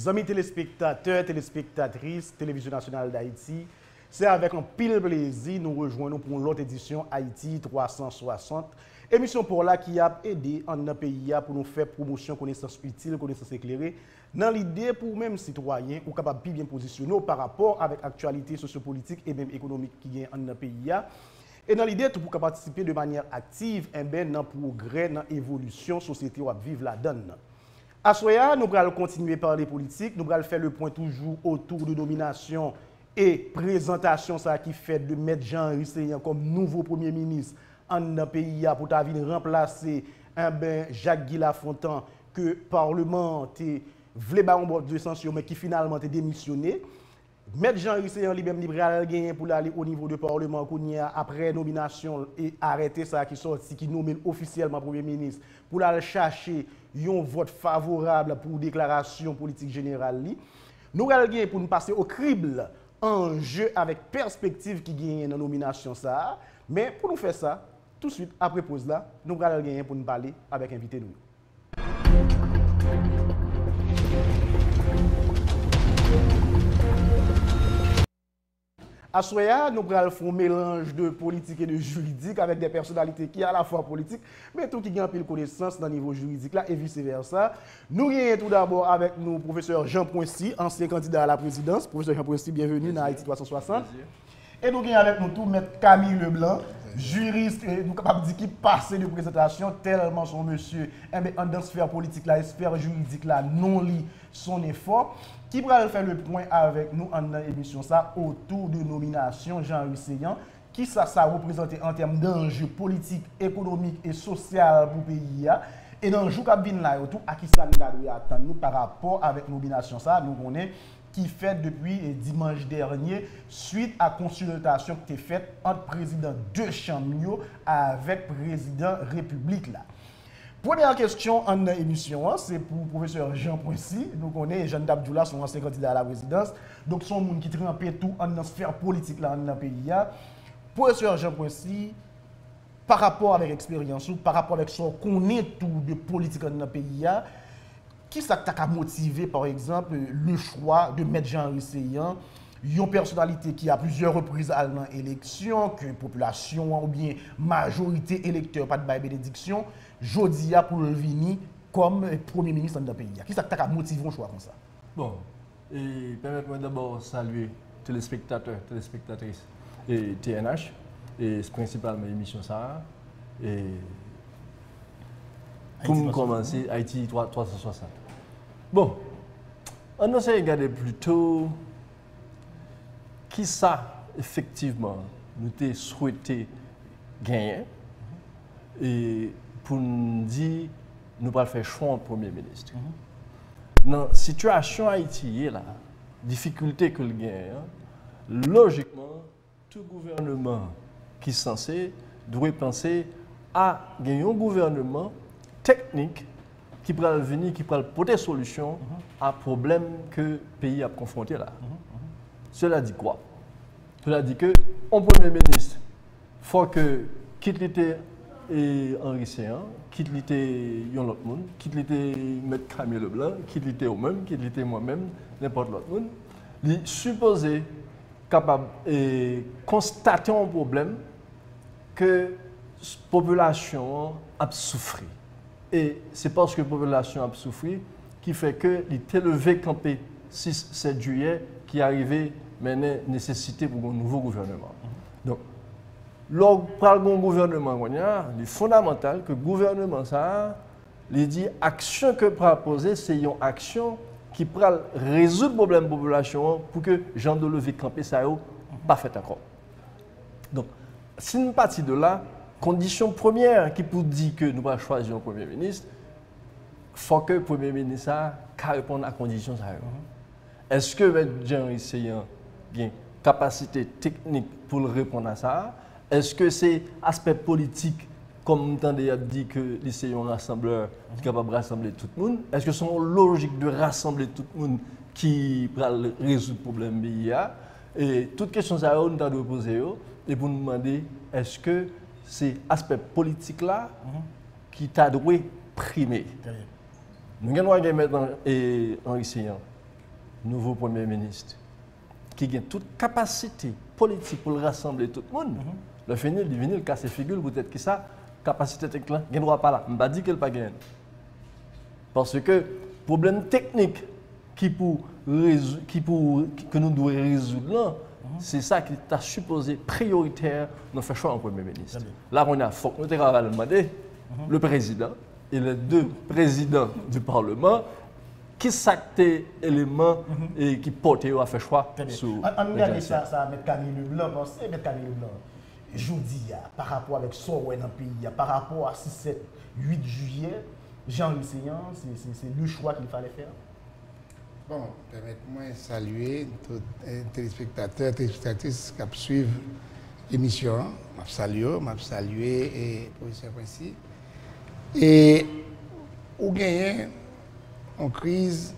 amis téléspectateurs, téléspectatrices, Télévision nationale d'Haïti, c'est avec un pile plaisir nous rejoignons pour l'autre édition Haïti 360. Émission pour là qui a aidé en notre pays pour nous faire promotion, connaissance utile, connaissance éclairée, dans l'idée pour même citoyens ou capable bien positionner par rapport avec l'actualité sociopolitique et même économique qui est en notre pays. Et dans l'idée pour participer de manière active dans le progrès, dans l'évolution société où vivre la donne. À Soya, nous allons continuer par les politiques, nous allons faire le point toujours autour de nomination et présentation ça qui fait de mettre Jean-Henri Seyan comme nouveau Premier ministre en pays pour venir remplacer Jacques-Guy Lafontaine que le Parlement voulait de censure mais qui finalement a démissionné. Mettre Jean-Henri Seyan lui-même gagné pour aller au niveau du Parlement après nomination et arrêter ça qui sorti qui nomme officiellement Premier ministre pour aller chercher un vote favorable pour déclaration politique générale. Nous allons gagner pour nous passer au crible en jeu avec perspective qui gagne dans la nomination ça. Mais pour nous faire ça, tout de suite après pause là, nous allons gagner pour nous parler avec invité nous. À Soya, nous allons faire un mélange de politique et de juridique avec des personnalités qui à la fois politiques, mais tout qui gagne pile connaissance dans le niveau juridique là et vice-versa. Nous avons tout d'abord avec nous professeur Jean Poincy, ancien candidat à la présidence. Professeur Jean Poincy, bienvenue dans Haïti 360. Et nous avons avec nous tout maître Camille Leblanc, juriste et nous capable de dire qui passe de présentation tellement son monsieur en dans sphère politique la sphère juridique là non lit son effort qui va faire le point avec nous en émission ça autour de nomination Jean-Henri Seyan qui ça représente en termes d'enjeux politiques, économiques et social pour le pays et dans le jour qui vient là autour à qui ça nous attend nous par rapport avec nomination ça nous connaissons qui fait depuis dimanche dernier suite à consultation qui était faite entre président de Chambre avec président République là. Première question en émission, c'est pour le professeur Jean Poincy. Nous connaissons Jean Dabdoula, son ancien candidat à la présidence. Donc, son monde qui trempe tout en sphère politique là, dans le pays. Professeur Jean Poincy, par rapport avec l'expérience, par rapport avec son connaît tout de politique dans le pays, qui ça t'a motivé, par exemple, le choix de mettre Jean-Henri Seyan, une personnalité qui a plusieurs reprises à l'élection, que la population ou bien majorité électeur, pas de bénédiction, jodi a pour venir comme Premier ministre dans le pays. Qui ça t'a motivé un choix comme ça? Bon, et permettez-moi d'abord saluer téléspectateurs, téléspectatrices et TNH, et principalement l'émission ça, et pour nous commencer, Haïti 360. Bon, on essaie de regarder plutôt qui ça, effectivement, nous avons souhaité gagner. Et pour nous dire, nous allons faire choix en Premier ministre. Dans la situation haïtienne, la difficulté que le gagne, logiquement, tout gouvernement qui est censé doit penser à gagner un gouvernement technique qui pourra venir, qui pourra porter solution à problème que le pays a confronté là. Cela dit quoi? Cela dit que un Premier ministre, il faut que quitte l'été Henri Seyan, quitte l'été yon l'autre monde, quitte l'été M. Camille Leblanc, quitte l'été moi-même, quitte l'été moi-même, n'importe l'autre monde, il supposé capable de constater un problème que la population a souffert. Et c'est parce que la population a souffert qui fait que l'était levé campé 6-7 juillet qui arrivait maintenant nécessité pour un nouveau gouvernement. Donc, lors du gouvernement, il est fondamental que le gouvernement, ça, il dit action que proposer, c'est une action qui pourra résoudre le problème de la population pour que Jean de levé campé ça pas fait encore. Donc, si nous partons de là, condition première qui peut dire que nous allons choisir un Premier ministre, il faut que le Premier ministre réponde à la condition. Est-ce que Jean-Henri Seyan bien capacité technique pour répondre à ça? Est-ce que c'est aspect politique, comme vous avez dit que c'est un rassembleur qui est capable de rassembler tout le monde? Est-ce que c'est une logique de rassembler tout le monde qui va résoudre le problème BIA? Et toutes questions à nous devons poser et pour nous demander est-ce que c'est aspect politique là qui t'a dû primer. Nous allons maintenant Henri Seyan nouveau Premier ministre qui a toute capacité politique pour rassembler tout le monde, le finir, il vient, il casse les figures, peut-être que ça, capacité technique, il ne droit pas là. Je ne pas dire qu'elle pas gagne. Parce que problème technique que nous devons résoudre là, c'est ça qui est supposé prioritaire de faire choix en Premier ministre. Là, on a faut nous demander le président et les deux présidents du Parlement qui sont des éléments et qui portent à faire choix sur on regarde ça, M. Camille Leblanc, parce que M. Camille Leblanc, je dis, par rapport avec ce qu'on a dans le pays, par rapport à 6, 7, 8 juillet, Jean-Louis Seyan, c'est le choix qu'il fallait faire. Bon, permettez-moi de saluer tous les téléspectateurs et téléspectatrices qui suivent l'émission. Je salue le professeur Quincy. Et on gagne une crise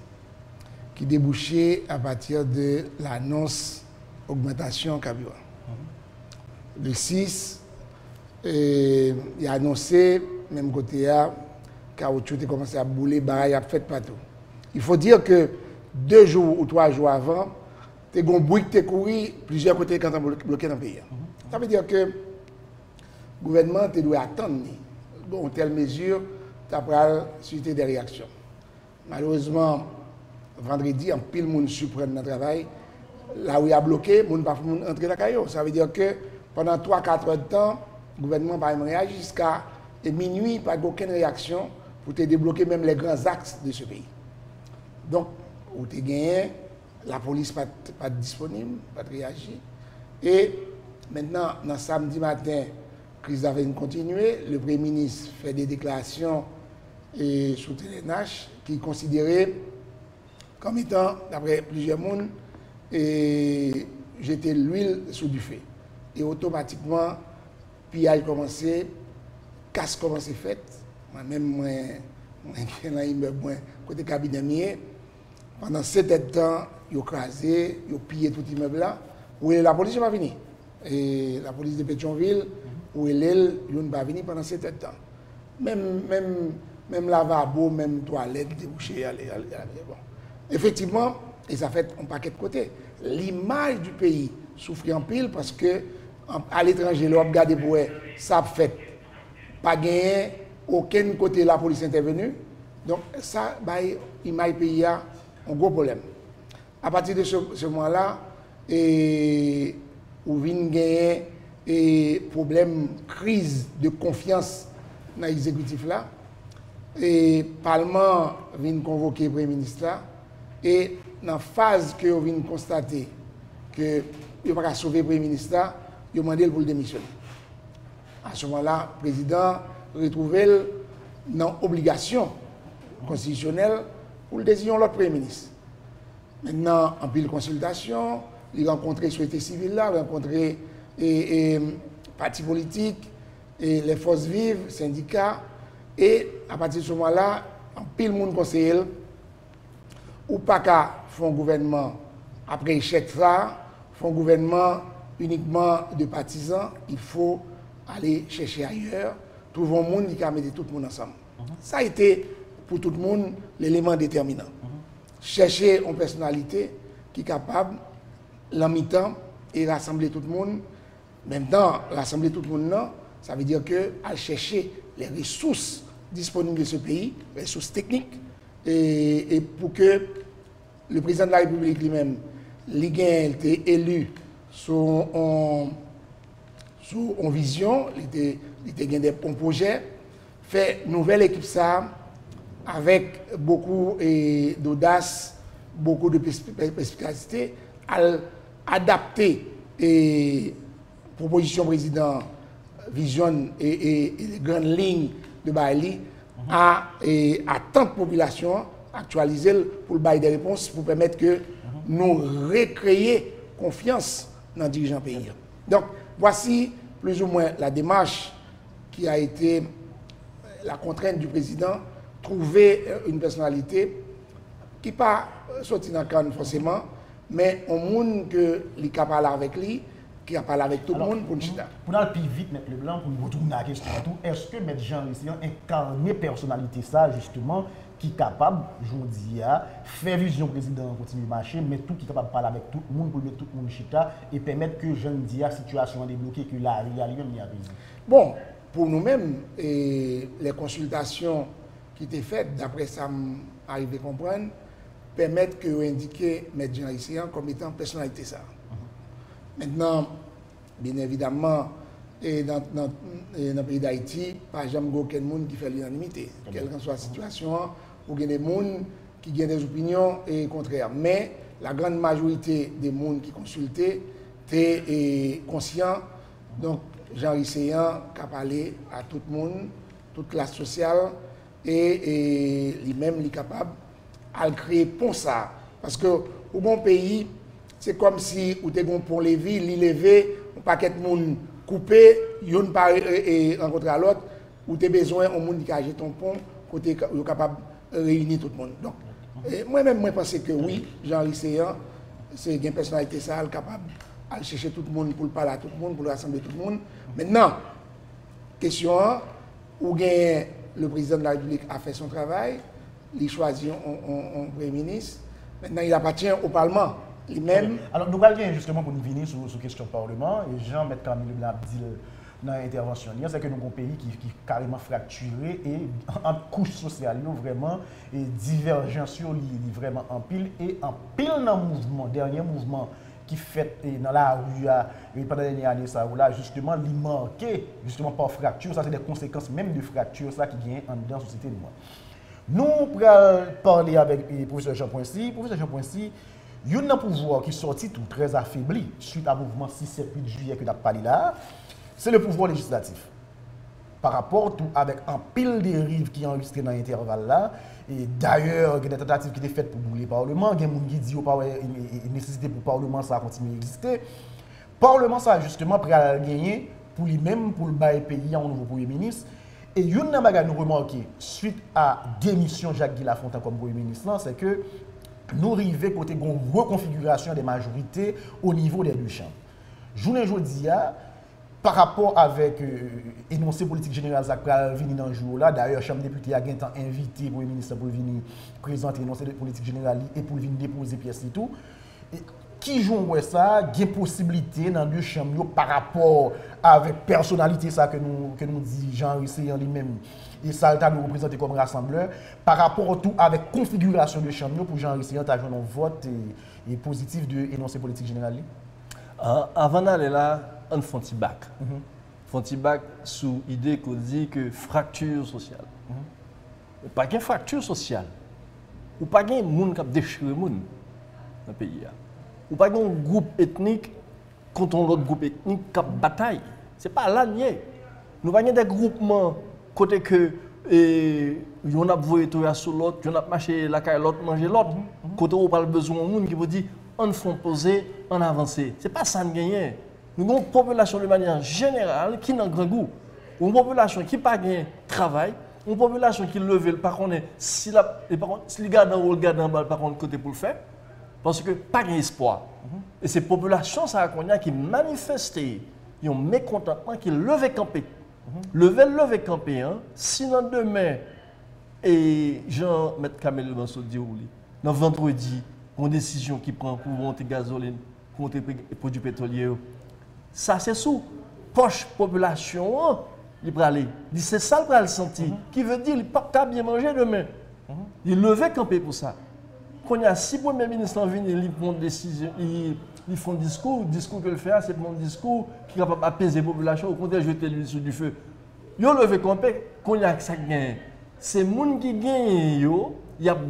qui débouchait à partir de l'annonce d'augmentation carburant. Le 6, il a annoncé, même côté à caoutchouc a commencé à bouler, baraille a fait partout. Il faut dire que 2 jours ou 3 jours avant, tu as un bruit qui couru plusieurs côtés quand tu es bloqué dans le pays. Ça veut dire que le gouvernement doit attendre dans telle mesure, tu as suscité des réactions. Malheureusement, vendredi, en pile, monde surprend dans le travail. Là où il y a bloqué, monde pas entrer dans la caillou. Ça veut dire que pendant 3-4 heures de temps, le gouvernement n'a pas réagi jusqu'à minuit, pas aucune réaction pour te débloquer même les grands axes de ce pays. Donc, où tu gagné, la police pas disponible, pas réagir. Et maintenant, dans samedi matin, la crise avait continué. Le Premier ministre fait des déclarations sur Télénache qui est considéré comme étant, d'après plusieurs personnes, jeter l'huile sous du feu. Et automatiquement, puis il a commencé, casse commencé fait. Moi-même, moi, côté cabinet, pendant 7 ans de temps, ils ont crasé, ils ont pillé tout l'immeuble là. Où la police n'est pas venue. Et la police de Pétionville, où elle n'est pas venue pendant 7 ans de temps. Même lavabo, même toilette, débouché, bon. Effectivement, et ça fait un paquet de côtés. L'image du pays souffre en pile parce que à l'étranger, l'on regarde pour ça fait pas gagner aucun côté la police intervenue. Donc ça, l'image du pays a un gros problème. À partir de ce moment-là, on vient gagner et problème, crise de confiance dans l'exécutif là. Et le Parlement vient convoquer le Premier ministre là. Et dans la phase que on vient constater que il ne peut pas sauver le Premier ministre là, il a demandé pour le démissionner. À ce moment-là, le président retrouvé dans l'obligation constitutionnelle pour le désigner l'autre Premier ministre. Maintenant, en pile consultation, il a rencontré la société civile là, il a rencontré les partis politiques, et les forces vives, syndicats, et à partir de ce moment-là, en pile monde conseiller, ou pas qu'à faire un gouvernement après échec ça, faire un gouvernement uniquement de partisans, il faut aller chercher ailleurs, trouver un monde qui a mis tout le monde ensemble. Ça a été pour tout le monde l'élément déterminant. Chercher une personnalité qui est capable, en mi-temps, et rassembler tout le monde. Maintenant, rassembler tout le monde, non, ça veut dire que à chercher les ressources disponibles de ce pays, les ressources techniques, et pour que le président de la République lui-même, l'IGN, était élu sur une vision, il était des bons projets, fait une nouvelle équipe ça, avec beaucoup d'audace, beaucoup de perspicacité, à adapter les propositions président vision et les grandes lignes de Bailly à tant de population, actualiser pour le bail des réponses, pour permettre que nous recréer confiance dans le dirigeant pays. Donc, voici plus ou moins la démarche qui a été la contrainte du président, trouver une personnalité qui n'est pas sortie dans le cadre forcément, mais un monde qui est capable avec lui, qui a parlé avec tout le monde pour une chita. Pour aller plus vite, M. Leblanc, pour nous retourner à la question, est-ce que M. Jean Rissian incarne personnalité ça, justement, qui est capable, je vous dis, faire vision président continue de marcher, mais tout qui est capable de parler avec tout le monde pour mettre tout le monde chita et permettre que Jean dit la situation est débloquée, que la réalité même y a raison. Bon, pour nous-mêmes, les consultations qui étaient faites, d'après ça, m'arrive à comprendre, permettent que indiquer M. Jean Rissian comme étant personnalité ça. Maintenant, bien évidemment, dans le pays d'Haïti, par exemple, il n'y a aucun monde qui fait l'unanimité. Quelle que soit la situation, il y a des gens qui ont des opinions et contraires. Mais la grande majorité des gens qui consultaient étaient conscients. Donc, Jean Rissian a parlé à tout le monde, toute classe sociale, et lui-même il est capable de créer pour ça. Parce que au bon pays, c'est comme si vous avez un pont levé, l'île levé, un paquet de monde coupé, yon pas rencontrer à l'autre, ou tu as besoin d'un monde qui a ton pont, côté capable de réunir tout le monde. Donc, moi-même, je pense que oui, Jean Rissian, c'est une personnalité ça, capable de chercher tout le monde pour parler à tout le monde, pour rassembler tout le monde. Maintenant, question, où le président de la République a fait son travail, il choisit un Premier ministre, maintenant il appartient au Parlement. Lui-même. Alors, nous allons justement pour nous venir sur la question du Parlement, et Jean-M. Camille Leblanc a dit dans l'intervention, c'est que nous avons un pays qui est carrément fracturé et en couche sociale, vraiment, et divergence vraiment en pile, et en pile dans le mouvement, dernier mouvement qui fait dans la rue pendant les dernières années, ça, là, justement, il manquait justement par fracture, ça c'est des conséquences même de fracture, ça qui vient dans la société de moi. Nous pourrons parler avec le professeur Jean Poincy. Professeur Jean Poincy, il y a un pouvoir qui est sorti tout très affaibli suite à mouvement 6-7-8 juillet que nous avons parlé là, c'est le pouvoir législatif. Par rapport tout avec un pile de dérives qui est enregistré dans l'intervalle là, et d'ailleurs, il y a des tentatives qui étaient faites pour bouler le Parlement, il y a des gens qui disent qu'il y a une nécessité pour le Parlement ça continuer à exister. Le Parlement ça justement prêt à gagner pour lui-même, pour le bail pays en nouveau Premier ministre. Et il y a une chose que nous remarquons suite à la démission de Jacques-Guy Lafontaine comme Premier ministre, c'est que nous arrivons côté une reconfiguration des majorités au niveau des deux chambres. Journée aujourd'hui, par rapport avec l'énoncé politique général qui va venir dans le jour là, d'ailleurs, la Chambre des députés a invité le Premier ministre pour venir présenter l'énoncé politique général et pour venir déposer pièces et tout. Qui joue ça, il y a possibilité dans deux chambres par rapport avec la personnalité ça que nous dit Jean Rissian lui-même et ça a nous représenté comme rassembleur par rapport au tout avec la configuration de chambre pour Jean Rissian tu as joué un vote et positif de l'énoncé politique général. Avant d'aller là, on fait un petit bac. Un petit bac sous l'idée qu'on dit que fracture sociale. Pas qu'une fracture sociale. Ou pas qu'un monde qui a déchiré le monde dans le pays. Ou pas un groupe ethnique contre l'autre groupe ethnique qui a bataille. Ce n'est pas là nier. Nous avons des groupements côté que on a voyé tout sur l'autre, on a marché la caille l'autre, manger l'autre. Côté où on a besoin de monde qui vous dit on faut poser, on avancer. Ce n'est pas ça de gagner. Nous avons une population de manière générale qui n'a grand goût. Une population qui n'a pas de travail, une population qui lève par contre si le garde en haut, le garde en bas, par contre côté pour le faire. Parce que pas d'espoir. Et ces populations qui manifestent un mécontentement qui levait campé. Lever campé, sinon demain, et Jean-M. Camille Leblanc dit, dans vendredi, une décision qui prend pour monter gasoline, pour monter produits pétroliers, ça c'est sous poche population, il va aller. C'est ça le sentir. Qui veut dire qu'il ne peut pas bien manger demain. Il levait campé pour ça. Quand il y a 6 premiers ministres qui viennent, ils prennent une décision, ils font un discours. Le discours que le fait, c'est un discours qui est capable d'apaiser la population, au contraire, jeter l'huile sur du feu. Ils ont levé campé, quand il y a ça qui gagne. C'est les gens qui gagnent, ils ont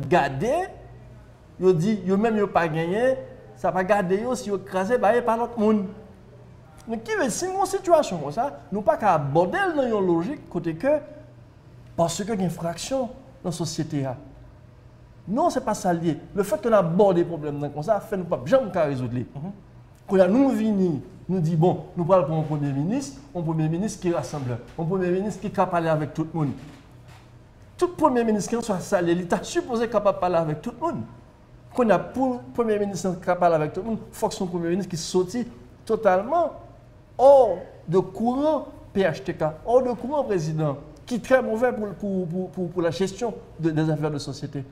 gardé, ils ont dit, ils même pas gagné, ça va garder, si ils ont écrasé, par l'autre monde. Mais qui veut, si une situation comme ça, nous ne pouvons pas aborder dans une logique, côté que, parce qu'il y a une fraction dans la société. Non, ce n'est pas ça lié. Le fait qu'on aborde des problèmes comme ça, fait nous pas jamais résoudre. Quand nous venons, nous disons, bon, nous parlons pour un Premier ministre qui est rassembleur, un Premier ministre qui est capable de parler avec tout le monde. Tout Premier ministre qui soit salé, il est supposé capable de parler avec tout le monde. Quand on a pour Premier ministre capable de parler avec tout le monde, il faut que son Premier ministre qui sorti totalement hors de courant PHTK, hors de courant président, qui est très mauvais pour la gestion des affaires de société.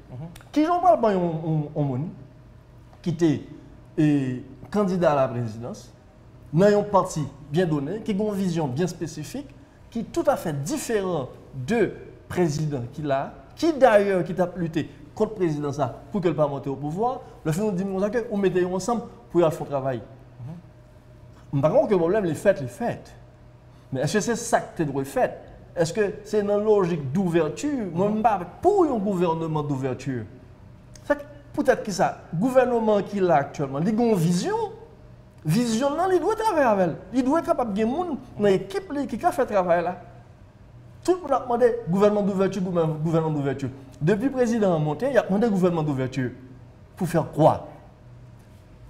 Qui j'en parle pas en monde, qui était candidat à la présidence, dans un parti bien donné, qui a une vision bien spécifique, qui est tout à fait différent de président qu'il a, qui d'ailleurs qui a lutté contre le président ça, pour qu'elle ne pas monter au pouvoir, le fait nous dit que vous mettez ensemble pour y faire le travail. Par contre, le problème, les fêtes. Mais est-ce que c'est ça que tu dois faire? Est-ce que c'est une logique d'ouverture? Moi, je pas pour un gouvernement d'ouverture. Peut-être que ça, le gouvernement qui est là actuellement, il a une vision. Vision, non, il doit travailler avec elle. Il doit être capable de avoir des gens dans l'équipe qui a fait le travail là. Tout le monde a demandé gouvernement d'ouverture. Depuis le président a monté, il a demandé gouvernement d'ouverture. Pour faire quoi?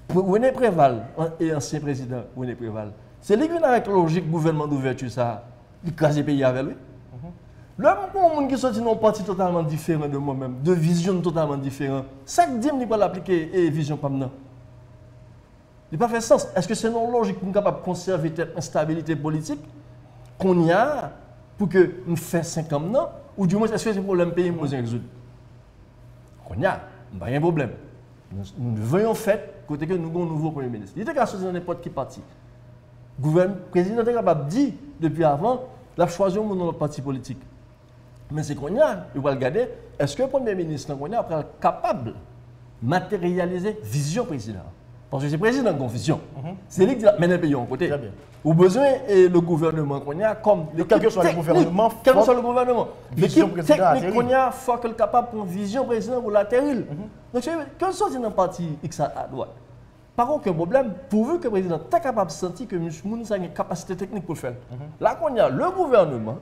Pour René Préval, et ancien président René Préval, c'est lui qui vient avec la logique gouvernement d'ouverture, ça. Il crase le pays avec lui. Là, il y a des gens qui sont dans un parti totalement différent de moi-même, de vision totalement différente. Ça que dit, il ne peut pas l'appliquer et vision comme ça. Il n'a pas fait sens. Est-ce que c'est non logique pour nous capable de conserver cette instabilité politique qu'on y a pour que nous fassions 5 ans maintenant? Ou du moins, est-ce que c'est un problème pays que nous résoudre? Qu'on y a, il n'y a pas de problème. Nous voyons fait côté que nous avons un nouveau Premier ministre. Il était capable de choisir n'importe qui parti. Le président était capable de dire depuis avant, il a choisi notre parti politique. Mais c'est qu'on y a, il va regarder, est-ce que le Premier ministre est capable de matérialiser la vision président? Parce que c'est le président qui a une vision. C'est lui qui mène le pays en côté. Au besoin, le gouvernement qu'on a, comme quel que soit le gouvernement, l'équipe technique qu'on a, il faut qu'elle soit capable de une vision président pour l'atterrir. Donc, quand on sort dans un parti X à droite, par aucun problème, pourvu que le président est capable de sentir que M. Mouni a une capacité technique pour le faire. Là, qu'on a le gouvernement,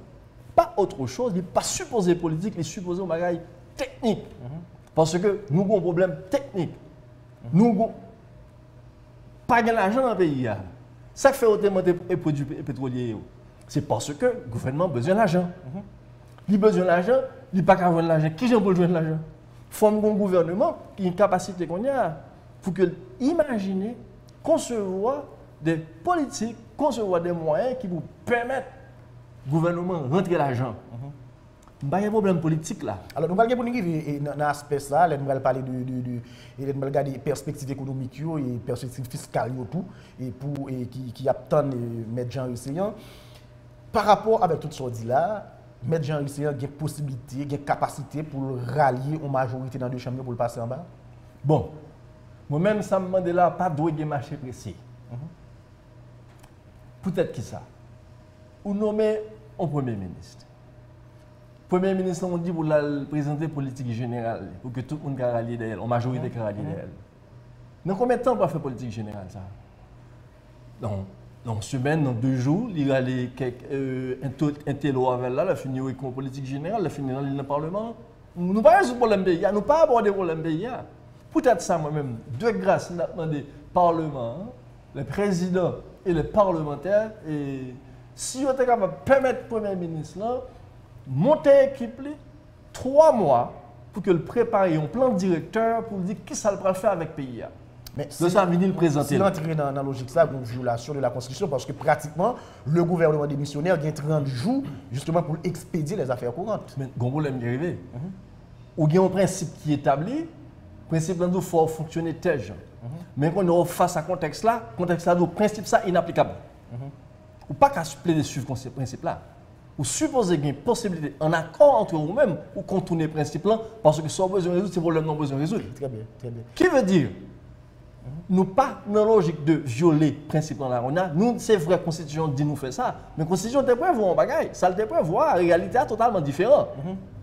pas autre chose, il n'est pas supposé politique, il est supposé au bagage technique. Parce que nous avons un problème technique. Nous n'avons pas d'argent dans le pays. Ça fait autant de produits pétroliers. C'est parce que le gouvernement a besoin d'argent. Il a besoin d'argent, il n'a pas qu'à avoir de l'argent. Qui j'ai besoin de l'argent? Il faut un gouvernement qui a une capacité qu'on a pour imaginer, concevoir des politiques, concevoir des moyens qui vous permettent au gouvernement de rentrer l'argent. Il y a un problème politique là. Alors, nous allons arriver dans l'aspect ça, nous allons parler de regarder les perspectives économiques et les perspectives fiscales et qui attendent M. Jean Risséan. Par rapport avec tout ce qu'on dit là, M. Jean Risséan a une possibilité, une capacité pour rallier une majorité dans deux chambres pour le passer en bas? Bon, moi-même, ça me demande là, pas de marché précis. Peut-être que ça. Ou nommer un Premier ministre. Premier ministre, on dit pour la présenter politique générale, pour que tout le monde rallie d'elle, en majorité rallie d'elle. Dans combien de temps on va faire politique générale ça? Dans une semaine, dans 2 jours, il y a un télo avec là, il a fini avec la politique générale, il a fini dans le Parlement. Nous n'avons pas résoudre le problème pays, nous n'avons pas abordé le problème pays. Peut-être ça moi-même, de grâce, nous avons demandé le Parlement, le président et les parlementaires, et si on était capable de permettre au Premier ministre là, monter l'équipe 3 mois pour que le prépare un plan directeur pour dire qui ça va faire avec le pays. Mais ça va venir le présenter. Si l'entrée dans la logique, ça, une violation de la Constitution, parce que pratiquement, le gouvernement démissionnaire a 30 jours justement pour expédier les affaires courantes. Mais il y a un problème qui est arrivé. Ou il y a un principe qui est établi, le principe il faut fonctionner tel genre. Mais quand on est face à ce contexte-là, le principe ça inapplicable. Ou pas qu'à suivre ce principe-là. Ou supposer qu'il y a une possibilité, en accord entre vous-même, ou contourner le principe-là, parce que si on a besoin de résoudre, c'est le problème non besoin de résoudre. Très bien, très bien. Qui veut dire, nous pas dans la logique de violer le principe-là. Nous, c'est vrai, la Constitution dit nous faire ça, mais la Constitution te prévoit un bagage, ça te prévoit, la réalité est totalement différente.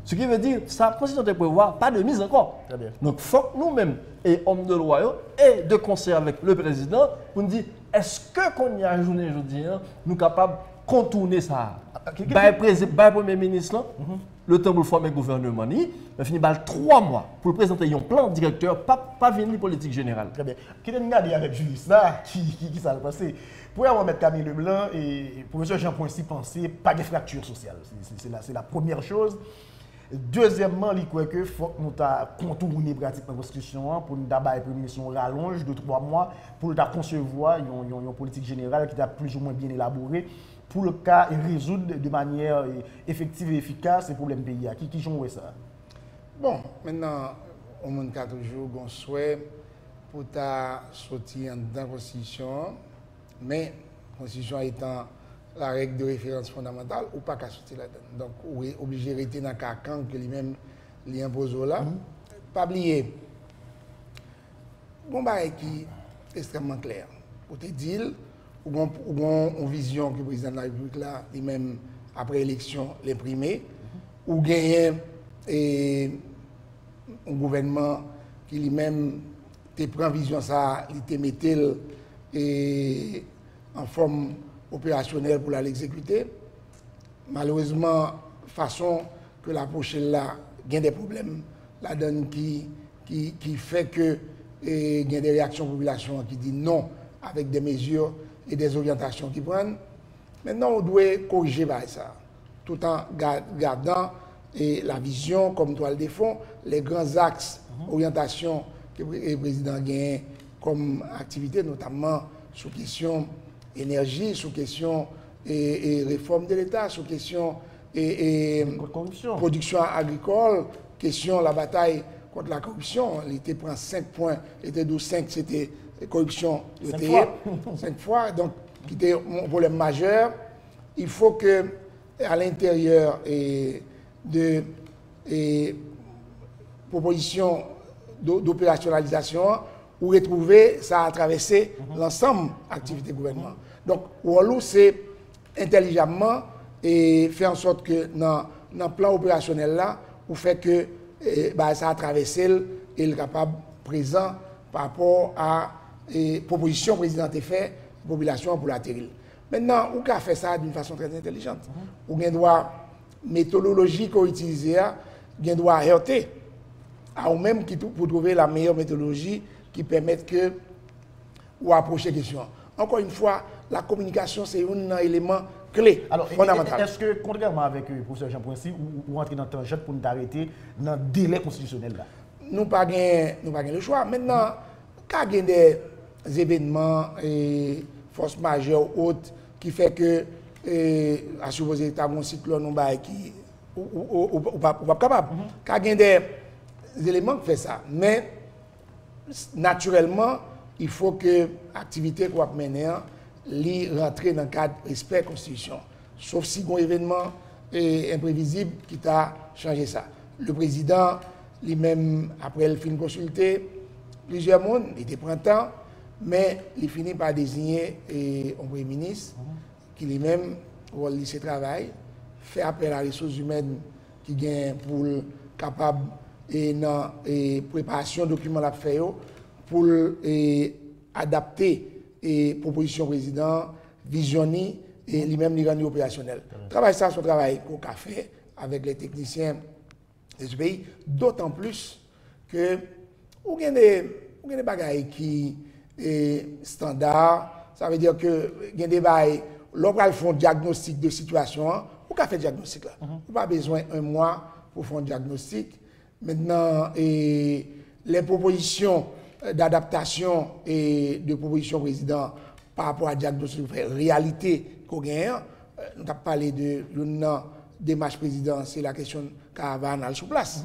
Ce qui veut dire, la Constitution te prévoit pas de mise encore. Très bien. Donc, il faut que nous-mêmes, et hommes de loi, et de concert avec le président, pour nous dire, est-ce que qu'on y a une journée aujourd'hui, nous sommes capables de contourner ça? Le Premier ministre, le temps pour former le gouvernement, il a fini par 3 mois pour présenter un plan directeur, pas venir politique générale. Très bien. Qui est regardé avec Julius là, qui ça le passé? Pour avoir mettre Camille Leblanc et professeur Jean Poincy penser pas de fracture sociale. C'est la première chose. Deuxièmement, il croit que faut que nous contourner pratiquement la Constitution pour nous avoir une rallonge de 3 mois pour nous concevoir une politique générale qui est plus ou moins bien élaborée pour le cas résoudre de manière effective et efficace les problèmes pays. Qui joue ça? Bon, maintenant, on monde a toujours un souhait pour sortir dans la Constitution, mais la Constitution étant la règle de référence fondamentale, ou pas qu'à sortir là-dedans. Donc, on est obligé de rester dans le carcan que lui-même impose là. Pas oublier, bon, qui est extrêmement clair. Pour te dire, ou une vision que le président de la République là, lui-même après l'élection, l'imprimé, ou gagner un gouvernement qui lui-même te prend vision ça, il te mettait en forme opérationnelle pour l'exécuter. Malheureusement, façon que la prochaine là, il y a des problèmes la donne qui fait que il y a des réactions de la population qui disent non avec des mesures et des orientations qui prennent. Maintenant, on doit corriger ça, tout en gardant la vision comme toile de fond, les grands axes, orientations que le président gagne comme activité, notamment sous question énergie, sous question réforme de l'État, sous question production agricole, question la bataille contre la corruption. Il était prend 5 points, il était 5, c'était corruption. 5 fois, donc qui était un problème majeur. Il faut que à l'intérieur de propositions d'opérationnalisation, ou retrouver ça à traverser l'ensemble de l'activité gouvernement. Donc, Wallou, c'est intelligemment et faire en sorte que dans le plan opérationnel là, ou fait que ça a traversé et est capable présent par rapport à proposition présidente fait population pour l'atterrir. Maintenant, on peut faire ça d'une façon très intelligente. Ou bien doit méthodologie qu'on utilise, bien doit heurter à ou même pour trouver la meilleure méthodologie qui permette que ou approcher la question. Encore une fois, la communication c'est un élément clé, fondamental. Est-ce que, contrairement avec le professeur Jean Poincy, ou entrer dans le tangente pour nous arrêter dans le délai constitutionnel là? Nous n'avons pas le choix. Maintenant, quand il y a des événements et forces majeures hautes qui fait que, à supposer que tu as un cyclone qui ou pas capable. Quand il y a des éléments qui font ça. Mais, naturellement, il faut que l'activité qu'on va mener rentre dans le cadre de respect de la Constitution. Sauf si il y a un événement imprévisible qui t'a changé ça. Le président, lui-même, après le film consulté, plusieurs monde, il était printemps, mais il finit par désigner un premier ministre qui lui-même, pour le lycée travail, fait appel à les ressources humaines qui gagnent pour capable et dans préparation de documents la fait pour adapter et proposition président visionner et lui-même les rendre opérationnel. Travail ça son travail qu'on a fait avec les techniciens de ce pays, d'autant plus que on a des bagailles qui est standard, ça veut dire que il y a des bagailles lorsqu'on fait un diagnostic de situation, on a fait diagnostic là. On pas besoin un mois pour faire un diagnostic. Maintenant, les propositions d'adaptation et de propositions président par rapport à diagnostic de réalité qu'on gagne, nous avons parlé de démarche président, c'est la question de caravane sur place.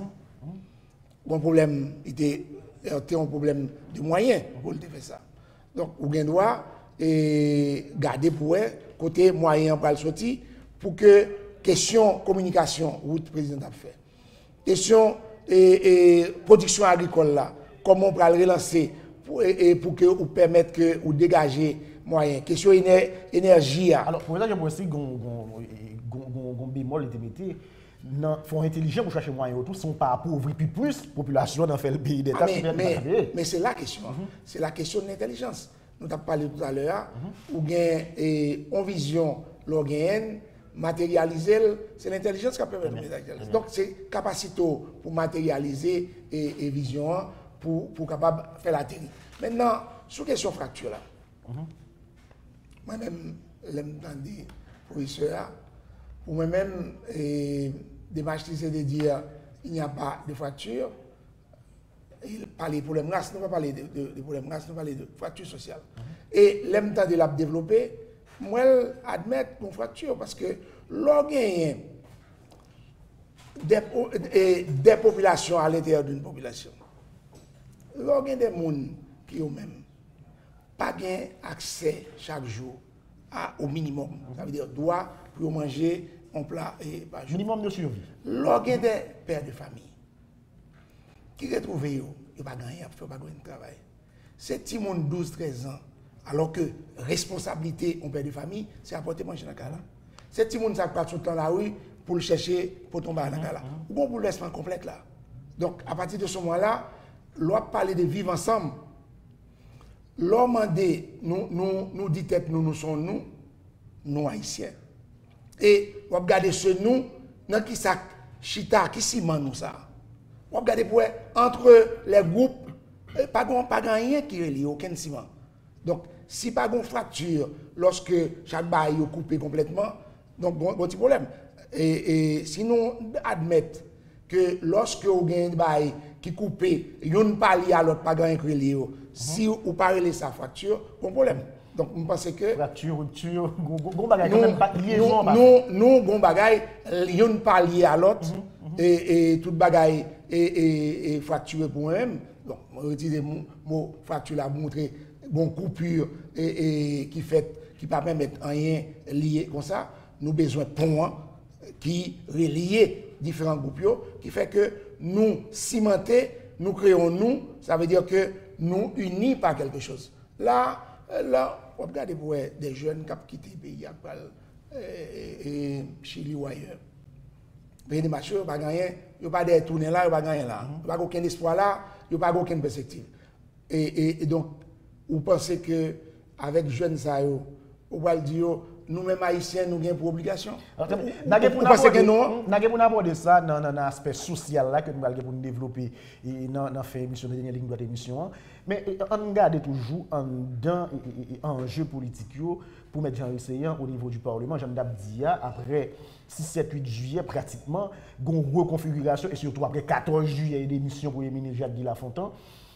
Un problème était un problème de moyens pour le faire ça. Donc, on doit garder pour eux côté moyen pour le sortir pour que question communication route président a fait. Question production agricole là, comment on peut le relancer pour que vous permettre que vous dégager moyens. Question énergie. Alors, pour ça, je pense aussi qu'on bémol était mis dans fonds intelligent pour chercher moyens autour, sont pas pour ouvrir plus de population dans le pays d'État. Mais c'est la question. C'est la question de l'intelligence. Nous avons parlé tout à l'heure, ou bien en vision l'organe, matérialiser, c'est l'intelligence qui permet de matérialiser. Donc, c'est capacité pour matérialiser et vision pour capable faire la télé. Maintenant, sur la question fracture là, moi-même, j'aime entendre professeur, pour moi-même, Démarche, c'est de dire il n'y a pas de fracture. Il parle de problèmes race, nous ne pas parler de problèmes race, nous parler de fracture sociale. Et l'aime temps de la développer, moi, admettre une fracture parce que l'organe des populations à l'intérieur d'une population, l'organe des gens qui ont même pas accès chaque jour au minimum. Ça veut dire droit pour manger un plat et par jour. Minimum de survie. L'organe des pères de famille qui retrouvent ils ne pas gagner, ils ne pas gagner de travail. C'est petit monde 12-13 ans, alors que responsabilité en père de famille, c'est apporter manger dans la cala. C'est petit monde qui passe tout le temps dans la rue pour le chercher pour tomber dans la cala. Ou un bouleversement complet là. Donc à partir de ce moment-là, l'on parler de vivre ensemble. L'on mandé nous dit tête nous sommes nous haïtiens. Et on regarde ce nous dans qui ça chita qui ciment nous ça. On regarde pour entre les groupes pas rien qui relie aucun ciment. Donc si pas de fracture lorsque chaque bail est coupé complètement, donc bon petit problème. Et sinon admettre que lorsque vous avez un bail qui coupé, yon pas lié à l'autre pas grand relié. Si vous parlez ça fracture, bon problème. Donc je pense que fracture, rupture, gon bagay quand même pas liaison. Nous gon bagay yon pas lié à l'autre et tout bagay et fracturé pour même. Donc on utilise mot fracture là pour montrer bon coupure et qui pas permettre rien lié comme ça. Nous besoin de pont qui relie différents groupes qui fait que nous cimenter, nous créons nous, ça veut dire que nous unis par quelque chose. Là, on regarde pour des jeunes qui ont quitté le pays, et Chili ou ailleurs. Pays de marché, il n'y a pas gagné, il n'y a pas de tourner là, il n'y a pas gagné là. Il n'y a pas aucun espoir là, il n'y a pas aucune perspective. Et donc, vous pensez qu'avec jeunes, vous allez dire, nous-mêmes haïtiens, nous avons pour obligation. Nous avons abordé ça dans l'aspect social là, que nous allons développer dans la émission de dernière ligne de l'émission. Mais on garde toujours un enjeu politique pour mettre Jean Risseyan au niveau du Parlement. J'aime dire, après 6, 7, 8 juillet, pratiquement, il y a une reconfiguration, et surtout après 14 juillet, il y a l'émission pour le ministre Jacques Guy-Lafontaine.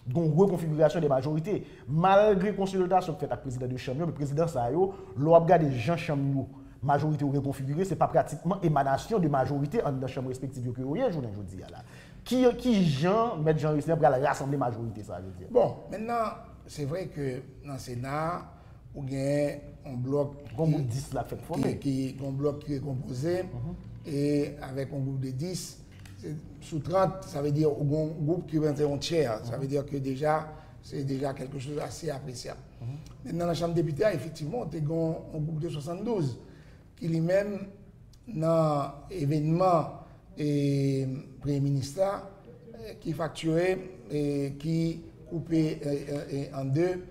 Donc, reconfiguration des majorités. Malgré consultation faite avec le président de Chambre, le président Sayo, l'on regarde les gens Chambre, majorité reconfigurée, ce n'est pas pratiquement émanation de majorité dans la Chambre respective que vous avez aujourd'hui. Qui Jean, mettre Jean Risseyan pour rassembler la majorité, ça veut dire? Bon, maintenant, c'est vrai que dans le Sénat, il y a un bloc qui est composé, et avec un groupe de 10. Sous 30, ça veut dire un groupe qui est un tiers. Ça veut dire que c'est déjà quelque chose d'assez appréciable. Maintenant, dans la Chambre des députés, effectivement, il y a un groupe de 72 qui lui-même, dans l'événement Premier ministre, qui facturait et qui coupait en deux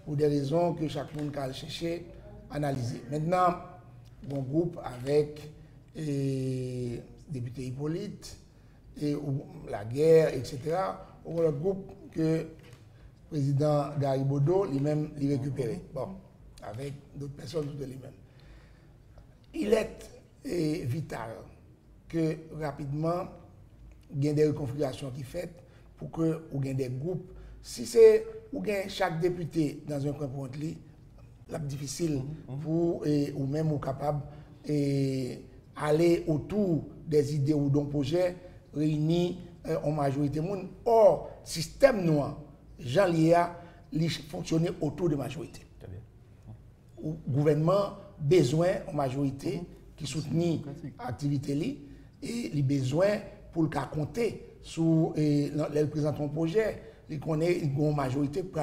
pour des raisons que chaque monde a cherché à analyser. Maintenant, un groupe avec député Hippolyte, et la guerre, etc. Ou le groupe que le président Garibodo lui-même l'a récupéré. Bon, avec d'autres personnes de lui-même. Il est vital que rapidement, il y ait des reconfigurations qui sont faites pour que vous ayez des groupes. Si c'est chaque député dans un coin pour lui, c'est difficile pour ou même capable aller autour des idées ou d'un projet réunis en majorité monde. Or, système noir, Jean Lia, il fonctionne autour de majorité. Le gouvernement besoin en majorité qui soutient l'activité et les besoins pour le cas compter sur les représentants du projet, il connaît une majorité pour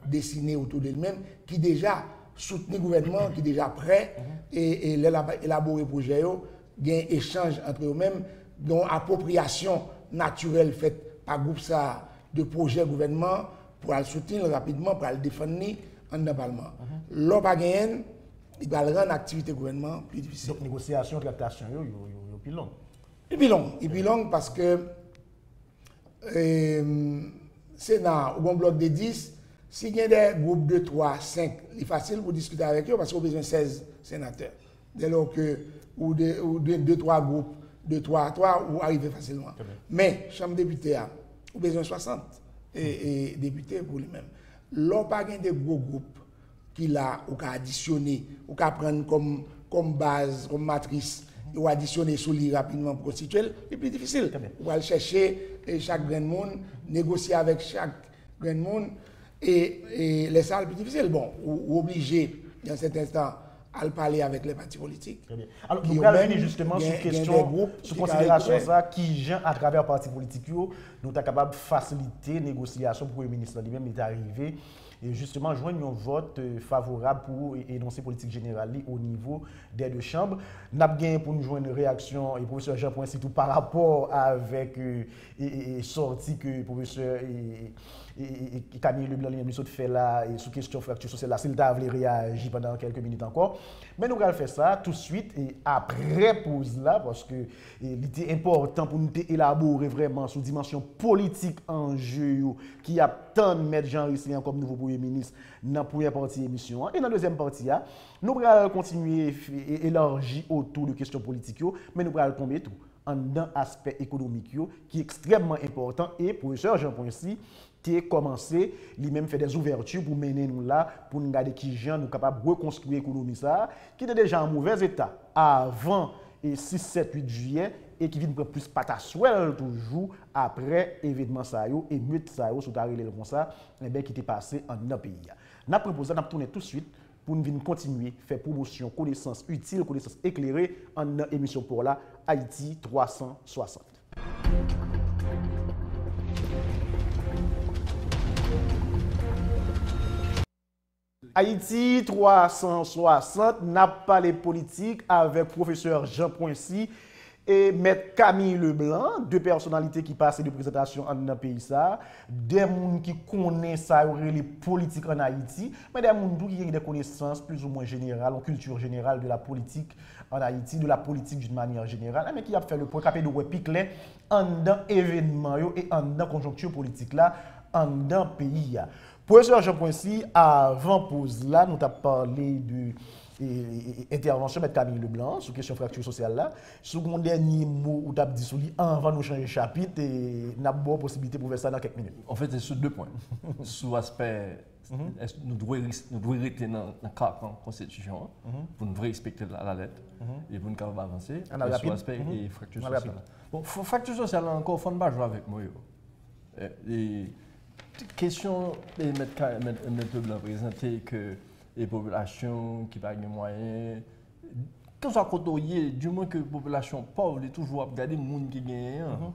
dessiner autour d'elle-même qui déjà soutient le gouvernement, qui est déjà prêt et élaborer le projet, il y a un échange entre eux-mêmes, une appropriation naturelle faite par groupe ça de projet gouvernement pour le soutenir rapidement, pour le défendre en le Parlement. L'opagène, il va rendre l'activité gouvernement plus difficile. Donc, négociation, tractation, il plus long. Il plus long parce que Sénat, ou un bloc de 10, s'il y a des groupes de 3, 5, il est facile pour discuter avec eux parce qu'on a besoin de 16 sénateurs. Dès lors que ou 2-3 groupes de 3 à 3 ou arriver facilement. Mais, chambre député, ou besoin 60 et députés pour lui-même. L'on pas des gros groupes qui a ou qu'a additionné ou qu'a prendre comme base, comme matrice ou additionner sous lui rapidement pour constituer, c'est plus difficile. On va chercher chaque grand monde, négocier avec chaque grand monde et les salles plus difficiles. Bon, ou obligé dans cet instant à parler avec les partis politiques. Très bien. Alors, nous allons venir justement sur question, sur considération ça, qui, à travers les partis politiques, nous sommes capables de faciliter la négociation pour le ministre lui-même est arrivé. Et justement, joindre un vote favorable pour énoncer politique générale au niveau des deux chambres. Nous avons pour nous joindre une réaction et professeur Jean Poincy tout par rapport avec sortie que le professeur Camille Leblanc lui-même fait là et sous question fracture sociale là, s'il a réagir pendant quelques minutes encore. Mais nous allons faire ça tout de suite et après pause là parce que il était important pour nous élaborer vraiment sur dimension politique en jeu qui a tant de mettre Jean Ricien comme nouveau Premier ministre dans la première partie de l'émission. Et dans la deuxième partie, nous allons continuer à élargir autour de questions politiques, mais nous allons tomber tout en un aspect économique qui est extrêmement important. Et le professeur Jean Poincy qui a commencé, lui-même fait des ouvertures pour mener nous là, pour nous garder qui gens nous capables de reconstruire l'économie ça, qui était déjà en mauvais état avant et 6, 7, 8 juillet et qui vient prendre plus patassuel toujours après événement ça et mieux ça sur tarélé comme ça et bien qui était passé en notre pays. N'a proposé n'a tourner tout de suite pour nous continuer faire promotion connaissances utiles, connaissances éclairées en émission pour la Haïti 360. Haïti 360 n'a pas les politiques avec professeur Jean Poincy et maître Camille Leblanc, deux personnalités qui passent de présentation dans le pays ça, des gens qui connaissent ça les politiques en Haïti, mais des gens qui ont des connaissances plus ou moins générales, en culture générale de la politique en Haïti, de la politique d'une manière générale, mais qui a fait le point capé de repiquer en dans événement et en dans conjoncture politique là en dans pays. Professeur Jean Poincy, avant pause là, nous avons parlé de intervention de Camille Leblanc sur la question de fracture sociale là. Sur mon dernier mot, vous avez dit sur lui, avant de changer de chapitre, et nous avons la possibilité pour faire ça dans quelques minutes. En fait, c'est sur deux points. Sur l'aspect, nous devons rester dans la carte de la Constitution pour nous respecter la lettre et pour nous capable avancer. Sur l'aspect et fracture sociale. Bon, fracture sociale encore, il faut pas jouer avec moi. Question de mettre Leblanc présenter que les populations qui n'ont pas de moyens, quand ça côtoyer, du moins que les populations pauvres, ils toujours regarder les gens qui gagnent. On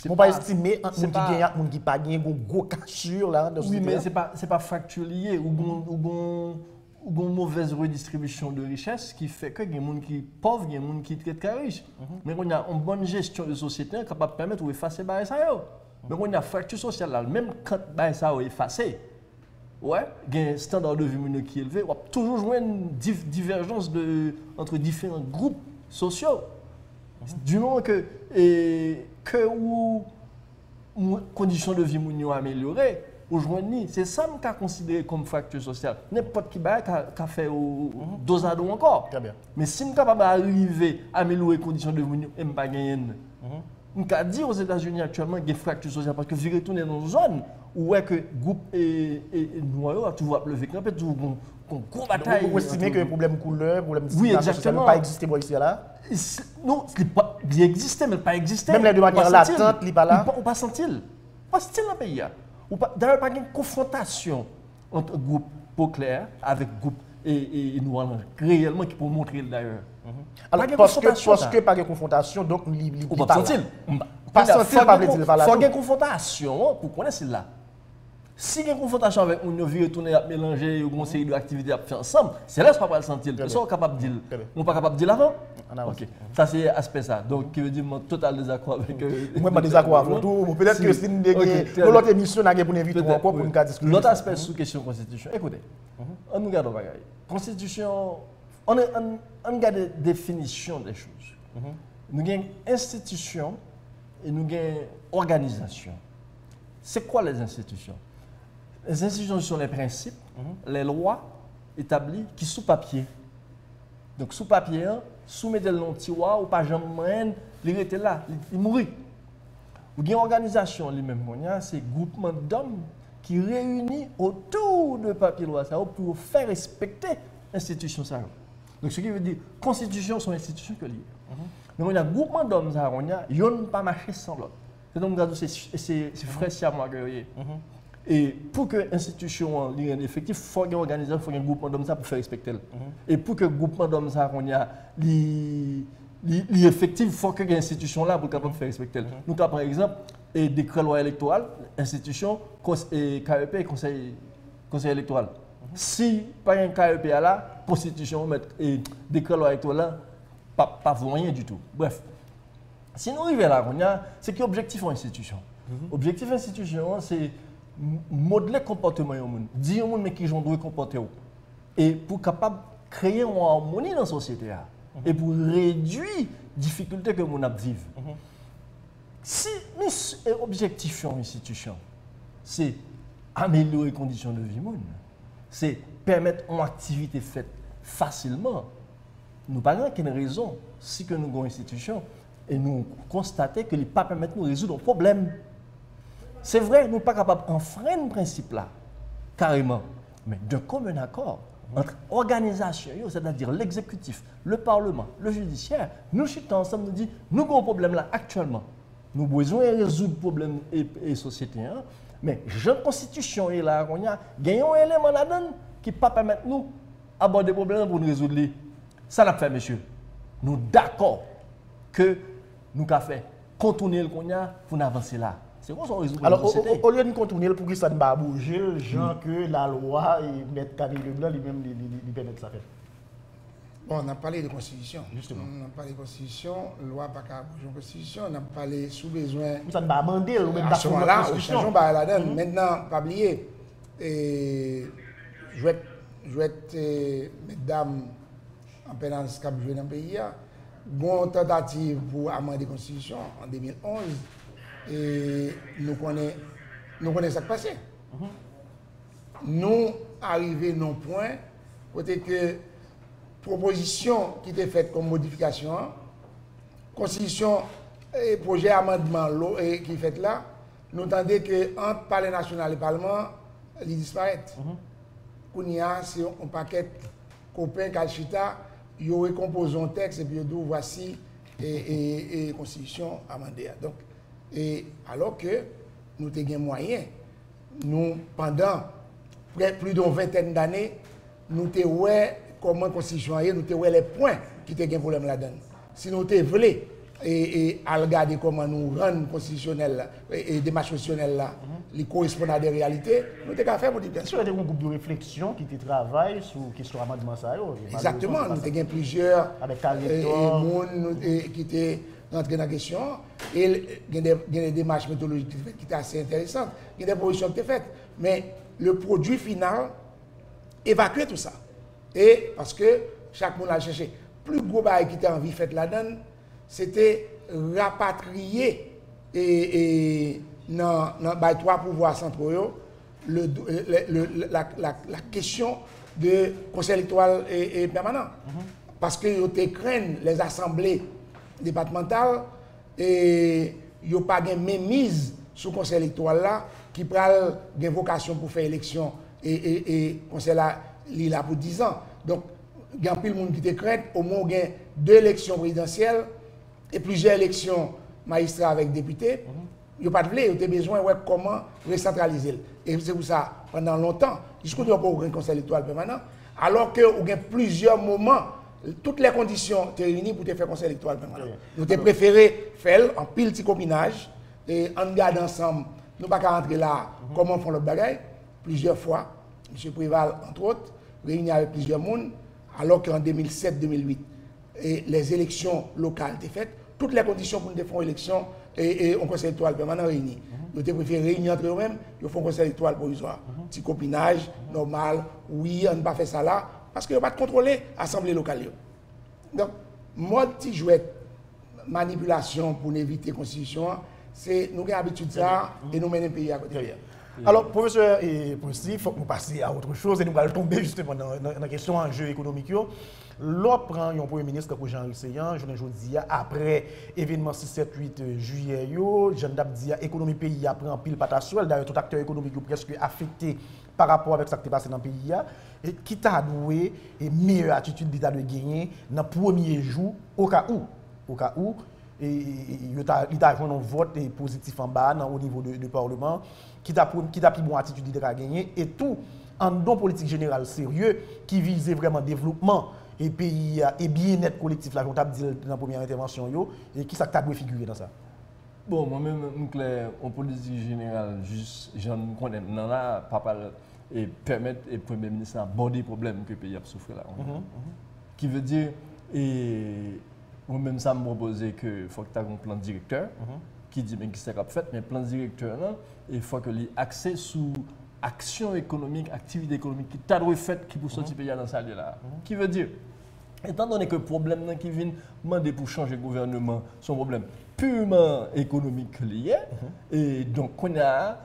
ne peut pas estimer que les gens qui gagnent et les gens qui n'ont pas gagné une grosse cassure là. Oui, mais ce n'est pas factuel lié ou une mauvaise redistribution de richesse qui fait que les gens qui sont pauvres, les gens qui sont très riches. Mais on a une bonne gestion de société capable de permettre d'effacer ça. Mais on a une fracture sociale là, même quand ça est effacé, ouais, il y a un standard de vie qui est élevé, on a toujours joué une divergence entre différents groupes sociaux. Du moment que les conditions de vie sont améliorées, aujourd'hui, c'est ça que je considère comme fracture sociale. N'importe qui a fait deux ans encore. Mais si je suis capable d'arriver à améliorer les conditions de vie, je ne peux pas gagner. On peut dire aux États-Unis actuellement qu'il y a une fracture sociale parce que vous retournez dans une zone où est que le groupe et noyau a toujours levé, il y a toujours une grosse bataille. Vous estimez que le problème couleur, le problème discrimination n'a pas existé ici là? Non, il existe, mais pas existé. Même les deux manières latentes, il n'est pas là? On ne pas sentir. Pas sentir dans le pays. D'ailleurs, il n'y a pas de confrontation entre groupe Poclair avec groupe et nous réellement qui peut montrer d'ailleurs. Alors, parce que pas de confrontation, donc il ne pas sentir. Pas sentir, pas dire pas là. Il faut une confrontation pour connaître celle-là. Si il y a une confrontation avec une vie retournée à mélanger, une série d'activités à faire ensemble, c'est là qu'on va le sentir. C'est ça qu'on est capable de dire. On n'est pas capable de dire avant. Ok. Ça, c'est l'aspect ça. Donc, qui veut dire mon total désaccord avec. Moi, pas désaccord avant tout. Peut-être que si nous l'autre émission, nous avons pour inviter encore pour nous discuter. L'autre aspect sous question constitution. Écoutez, on nous regarde au bagage. Constitution, on regarde la définition des choses. Nous avons institution et nous avons organisation. C'est quoi les institutions? Les institutions sont les principes, les lois établies qui sous papier. Donc sous papier, soumettez-le dans le tiroir, ou pas jamais moyen, il était là, il mourit. Ou une organisation lui-même, c'est un groupement d'hommes qui réunit autour de papier loi pour faire respecter l'institution. Donc ce qui veut dire, constitution sont institutions que liées. Mais il y a un groupement d'hommes, ils ne pas marcher sans l'autre. C'est donc c'est frère siamois que et pour que l'institution soit effective, il faut une organisation, il faut un groupement d'hommes pour faire respecter. Et pour que le groupement d'hommes soit effectif, il faut que l'institution là pour capable faire respecter. Nous par exemple, et décret loi électoral, institution KEP, conseil électoral. Si pas un KEP là, constitution et décret loi électoral pas rien du tout. Bref. Si nous arrivons là, c'est que l'objectif de l'institution. L'objectif de l'institution, c'est modeler le comportement des gens, dire aux gens qui doivent comporter. Et pour capable créer une harmonie dans la société. Et pour réduire les difficultés que les gens vivent. Si l'objectif de l'institution, c'est améliorer les conditions de vie, c'est permettre une activité faite facilement, nous n'avons pas de raison si nous avons une institution et nous constatons que les pas permettent de résoudre un problème. C'est vrai, nous ne sommes pas capables d'enfreindre le principe là, carrément. Mais de commun accord entre organisations, c'est-à-dire l'exécutif, le Parlement, le judiciaire, nous chutons ensemble, nous disons, nous avons un problème là actuellement. Nous avons besoin de résoudre le problème et société. Mais la constitution est là, il y a un élément là-dedans qui ne peut pas permettre nous d'aborder le problème pour nous résoudre. Ça l'a fait, monsieur. Nous sommes d'accord que nous avons fait contourner le cognac pour avancer là. C'est quoi ça résoudre? Alors, au lieu de contourner pour que ça ne va pas bouger, le gens que la loi et mettre Camille Leblanc lui-même lui permettre ça faire. Bon, on a parlé de constitution. Justement. On a parlé de constitution, loi pas qu'à bouger en constitution, on a parlé sous besoin. Ça ne va pas amender, ou même à ce moment-là, changeons par là-dedans. Maintenant, pas oublier, je vais être, mesdames, en pénance qui a joué dans le pays, une tentative pour amender la constitution en 2011, et nous connaissons ce qui passé. Nous arrivons à un point côté que proposition qui était faite comme modification, constitution et projet d'amendement qui est fait là, nous entendons que entre Palais national et Parlement, ils disparaissent. C'est un paquet copain Kalchita, ils ont composé un texte et puis ils disent voici et constitution amendée. Donc, et alors que nous avons moyen, nous pendant plus d'une vingtaine d'années, nous avons comment la constitution est, nous avons les points qui ont un problème là-dedans. Si nous avons et à regarder comment nous rendons constitutionnel et démarche constitutionnelle là, les correspondent à des réalités, nous avons faire modification. Est-ce qu'il y a un groupe de réflexion qui travaille sur la question de l'amendement? Exactement, nous avons plusieurs monde qui étaient rentrés dans la question et il y a des démarches méthodologiques qui étaient assez intéressantes, il y a des propositions qui étaient faites, mais le produit final évacue tout ça. Et parce que chaque monde a cherché. Plus gros bail qui était en vie faite là-dedans, c'était rapatrier dans trois pouvoirs centraux la question de conseil électoral et permanent. Parce que ils craignent les assemblées départementales et ils n'ont pas de mémise sur le conseil électoral là qui prend une vocation pour faire élection et conseil là il est là pour 10 ans. Donc, il y a plus de monde qui te craint, au moins il y a 2 élections présidentielles et plusieurs élections magistrats avec députés. Il n'y a pas de blé, il y a besoin de comment recentraliser. Et c'est pour ça, pendant longtemps, jusqu'au jour où il y a un conseil électoral permanent, alors qu'il y a plusieurs moments, toutes les conditions sont réunies pour te faire conseil électoral permanent. Nous avons préféré faire en pile petit copinage et en garde ensemble. Nous ne pouvons pas rentrer là, comment font le bagage, plusieurs fois. M. Préval, entre autres, réuni avec plusieurs monde, alors qu'en 2007-2008, les élections locales étaient faites, toutes les conditions pour nous faire une élection et un conseil électoral permanent réuni. Nous avons préféré réunir entre eux-mêmes, ils font un conseil électoral provisoire. Petit copinage, normal, oui, on ne pas faire ça là, parce qu'ils n'ont pas de contrôler l'Assemblée locale. Donc, mode petit jouet, manipulation pour éviter la constitution, c'est nous avons l'habitude de ça et nous menons le pays à côté. Alors, professeur et Ponsi, il faut que nous passions à autre chose et nous allons tomber justement dans la question enjeu économique. L'on prend un premier ministre comme Jean-Yves Seyan, je ne dis après événement 6-7-8 juillet, Jean Dabdia, économie pays a pris un pile patassuel, d'ailleurs tout acteur économique est presque affecté par rapport avec ce qui s'est passé dans le pays, et qui t'a doué et meilleure attitude d'État de gagner dans le premier jour, au cas où, il a un vote positif en bas au niveau du Parlement, qui t'a pris bonne attitude d'État à gagner, et tout en don politique générale sérieux qui visait vraiment le développement et pays et bien-être collectif, là, on t'a dit dans la première intervention, et qui ça t'a figurer dans ça? Bon, moi-même, en politique générale, juste, j'en connais, non là, papa, et permettre au Premier ministre d'aborder les problèmes que le pays a souffert là. Qui veut dire, et moi-même, ça me proposait qu'il faut que tu aies un plan directeur, qui dit, mais qui s'est fait, mais le plan directeur, là, il faut que les accès sous action économique, activité économique qui t'a fait qui pour sortir pays dans ça là. Qui veut dire, étant donné que le problème qui vient demander pour changer le gouvernement, son problème purement économique lié, et donc on a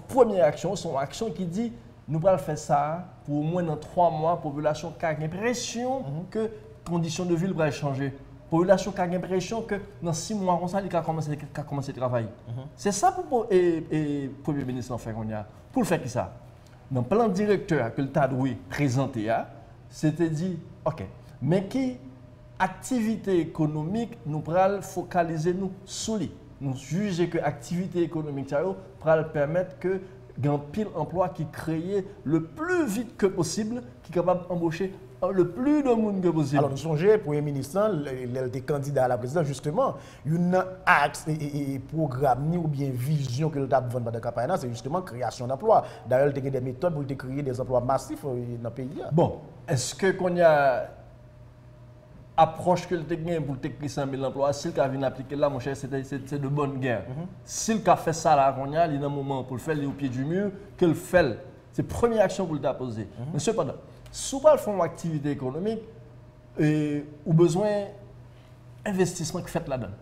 première action, son action qui dit nous allons faire ça pour au moins dans 3 mois, la population qui a l'impression que les conditions de vie vont changer. La population qui a l'impression que dans 6 mois, on a commencé à travailler. C'est ça pour le Premier ministre en fait qu'on a. Pour le faire qui ça? Dans le plan directeur que le Tadoué présenté, c'était dit, ok, mais qui activité économique nous pourrons focaliser nous sur lui. Nous juger que l'activité économique pourra permettre que un pile emploi qui crée le plus vite que possible, qui est capable d'embaucher le plus de monde que possible. Alors, nous songez, Premier ministre, les candidats à la présidence, justement, une axe et programme ou bien vision que le TAP vend dans la campagne, c'est justement création d'emplois. D'ailleurs, il y a des méthodes pour créer des emplois massifs dans le pays. Bon, est-ce que qu'on y a approche que le technicien pour créer 100 000 emplois, s'il a venu appliquer là, mon cher, c'est de bonne guerre. S'il a fait ça là, il y a un moment pour le faire, il est au pied du mur, que le fait. C'est la première action pour le poser. Mais cependant, si vous faites une activité économique, ou besoin d'investissement qui fait là-dedans.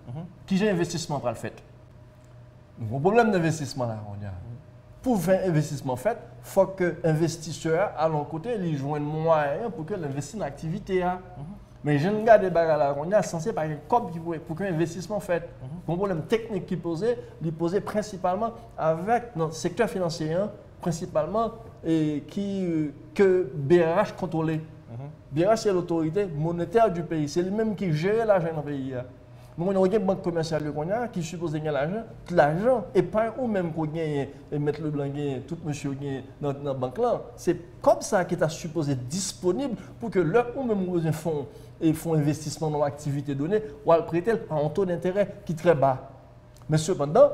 Qui j'ai investissement pour le faire? Le problème d'investissement là, on y a. Pour faire investissement fait, il faut que l'investisseur à l'autre côté il joigne moyen pour que l'investisse dans l'activité. Mais je ne regarde pas là, on est censé par exemple pour que l'investissement fait. Le problème technique qui posait, il posait principalement avec dans le secteur financier, principalement et que BRH contrôlait. BRH c'est l'autorité monétaire du pays, c'est lui-même qui gère l'argent dans le pays. Donc, on a une banque commerciale qui suppose gagner l'argent, et pas ou même qu'on gagne, et mettre le blanc, tout monsieur dans la banque là. C'est comme ça qu'il est supposé être disponible pour que l'heure ou même aux fonds investissement dans l'activité donnée, ou à le prêter à un taux d'intérêt qui est très bas. Mais cependant,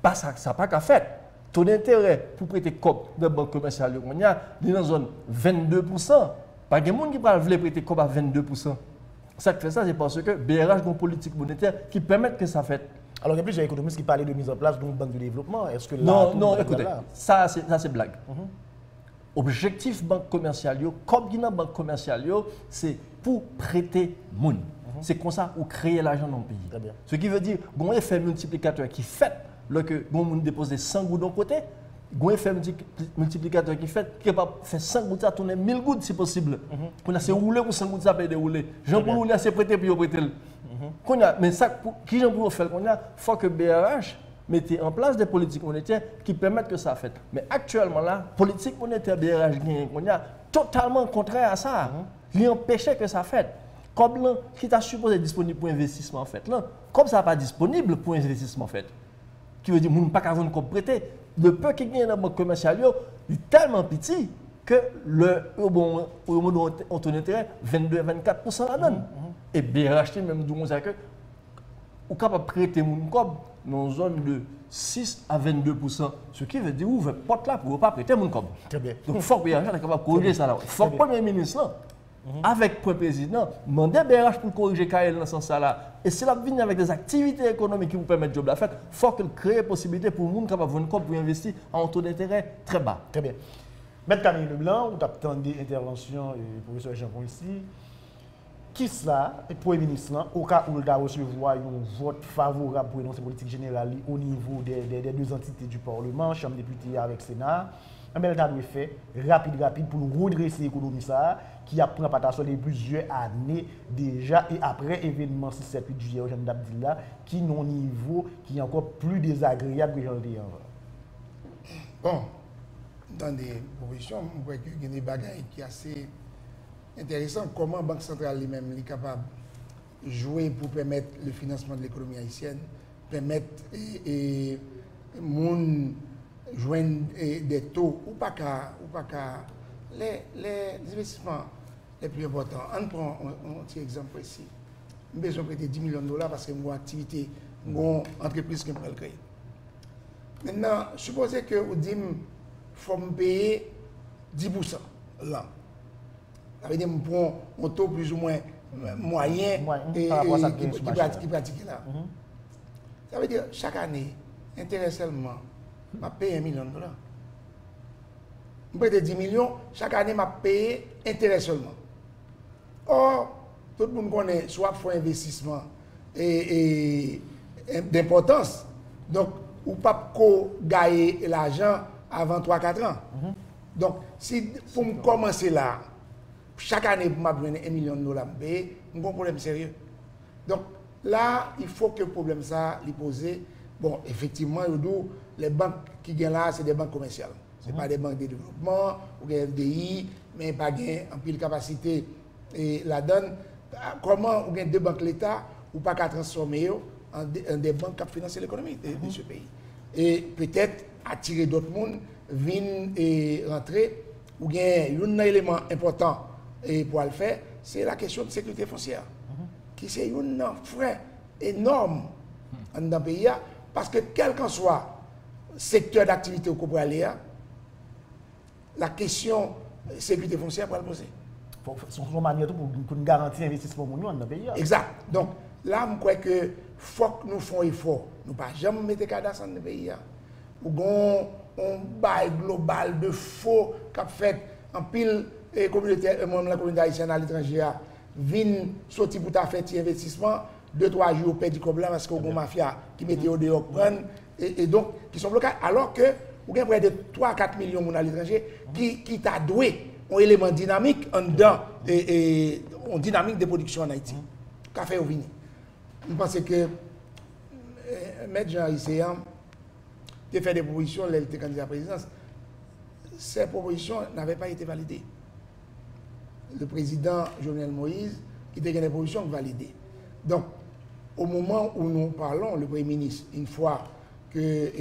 pas ça n'a pas qu'à faire. Taux d'intérêt pour prêter COP de banque commerciale, il y a dans la zone 22%. Pas de monde qui veut prêter COP à 22%. Ça qui fait ça, c'est parce que BRH a une politique monétaire qui permet que ça fait. Alors, il y a plusieurs économistes qui parlaient de mise en place d'une banque de développement. Est-ce que là, non, écoutez, ça c'est blague. Objectif banque commerciale, comme dans banque commerciale, c'est pour prêter monde. C'est comme ça ou créer l'argent dans le pays. Très bien. Ce qui veut dire qu'il y a un effet multiplicateur qui fait que on dépose 100 gouttes d'un côté, il y a un effet multiplicateur qui fait qu'il va faire 100 gouttes à tourner 1000 gouttes si possible. On a c'est rouler pour 100 gouttes ça peut dérouler. Jean pour rouler c'est prêter puis prêter. Mais ça qui Jean pour faire il faut que BRH mette en place des politiques monétaires qui permettent que ça fait. Mais actuellement là, politique monétaire BRH on a totalement contraire à ça. Il empêchait que ça fait. Comme là, qui est supposé être disponible pour investissement en fait là, comme ça n'est pas disponible pour investissement en fait. Qui veut dire qu'on n'a pas qu'à vendre comme prêter. Le peu qui gagne dans la banque commerciale est tellement petit que au moment on tourne intérêt 22-24% la donne. Et BRH même d'où on sait que on est capable de prêter mon cob dans une zone de 6 à 22%. Ce qui veut dire ouvre porte là pour ne pas prêter mon cob. Très bien. Donc il faut que BRH soit capable de corriger ça là. Il faut que le Premier ministre là, avec le président, demander à BRH pour corriger KL dans ce sens-là. Et si la vient avec des activités économiques qui vous permettent de job la fête, il faut qu'il crée la possibilité pour le monde capable de pour investir à un taux d'intérêt très bas. Très bien. Maître Camille Leblanc, vous avez entendu l'intervention du professeur Jean-Paul ici. qui ça, le Premier ministre, au cas où il doit recevoir un vote favorable pour énoncer politique générale au niveau des deux entités du Parlement, Chambre des députés avec Sénat, mais il a fait rapide pour nous redresser l'économie qui a pris en patation de plusieurs années déjà et après événement 6-7-8 juillet au Abdillah qui est un niveau qui est encore plus désagréable que j'en ai avant. Bon, dans des propositions, je crois qu'il y a des bagages qui sont assez intéressants. Comment la Banque centrale elle-même est capable de jouer pour permettre le financement de l'économie haïtienne, permettre moun joindre des taux ou pas qu'à les investissements les plus importants. On prend un petit exemple précis. J'ai besoin de prêter 10 millions de dollars parce que j'ai une activité, une entreprise qui me créer. Maintenant, supposez que vous dites qu'il faut me payer 10% là. Ça veut dire que je prends un taux plus ou moins moyen qui pratique là. Ça veut dire que chaque année, intérêt seulement, je paye $1 million. Je prête 10 millions, chaque année, je paye intérêt seulement. Or, tout le monde connaît soit pour investissement et d'importance. Donc, ou pas gagner l'argent avant 3-4 ans. Donc, si pour me commencer là, chaque année, pour m'abonner $1 million, je paye, c'est un problème sérieux. Donc, là, il faut que le problème ça, il posé. Bon, effectivement, les banques qui gagnent là, c'est des banques commerciales. Ce n'est pas des banques de développement ou des FDI, mais pas en pile capacité et la donne. Comment on gagne deux banques l'État ou pas qu'à transformer en des banques qui financent l'économie de ce pays. Et peut-être attirer d'autres mondes, venir et rentrer. Ou bien un élément important pour le faire, c'est la question de sécurité foncière, qui c'est un frein énorme dans le pays, parce que quel qu'en soit le secteur d'activité au Cobraléa, la question de sécurité foncière pour le poser. C'est une manière pour garantir l'investissement dans le pays. Exact. Donc là, je crois que faut que nous fassions effort. Nous ne pouvons jamais mettre des cadastres dans le pays. Ou un bail global de faux qu'a fait en pile la communauté haïtienne à l'étranger viennent sortir pour faire des investissements 2-3 jours au pays du problème parce qu'il y a une mafia qui mettait au dehors et donc qui sont bloqués alors que vous avez près de 3-4 millions de personnes à l'étranger qui t'a doué un élément dynamique en dedans et une dynamique de production en Haïti. Qu'a fait au vini. Je pense que M. Jean Isséan a fait des propositions, il était candidat à la présidence. Ces propositions n'avaient pas été validées. Le président Jovenel Moïse, il était des propositions validées. Donc, au moment où nous parlons, le Premier ministre, une fois que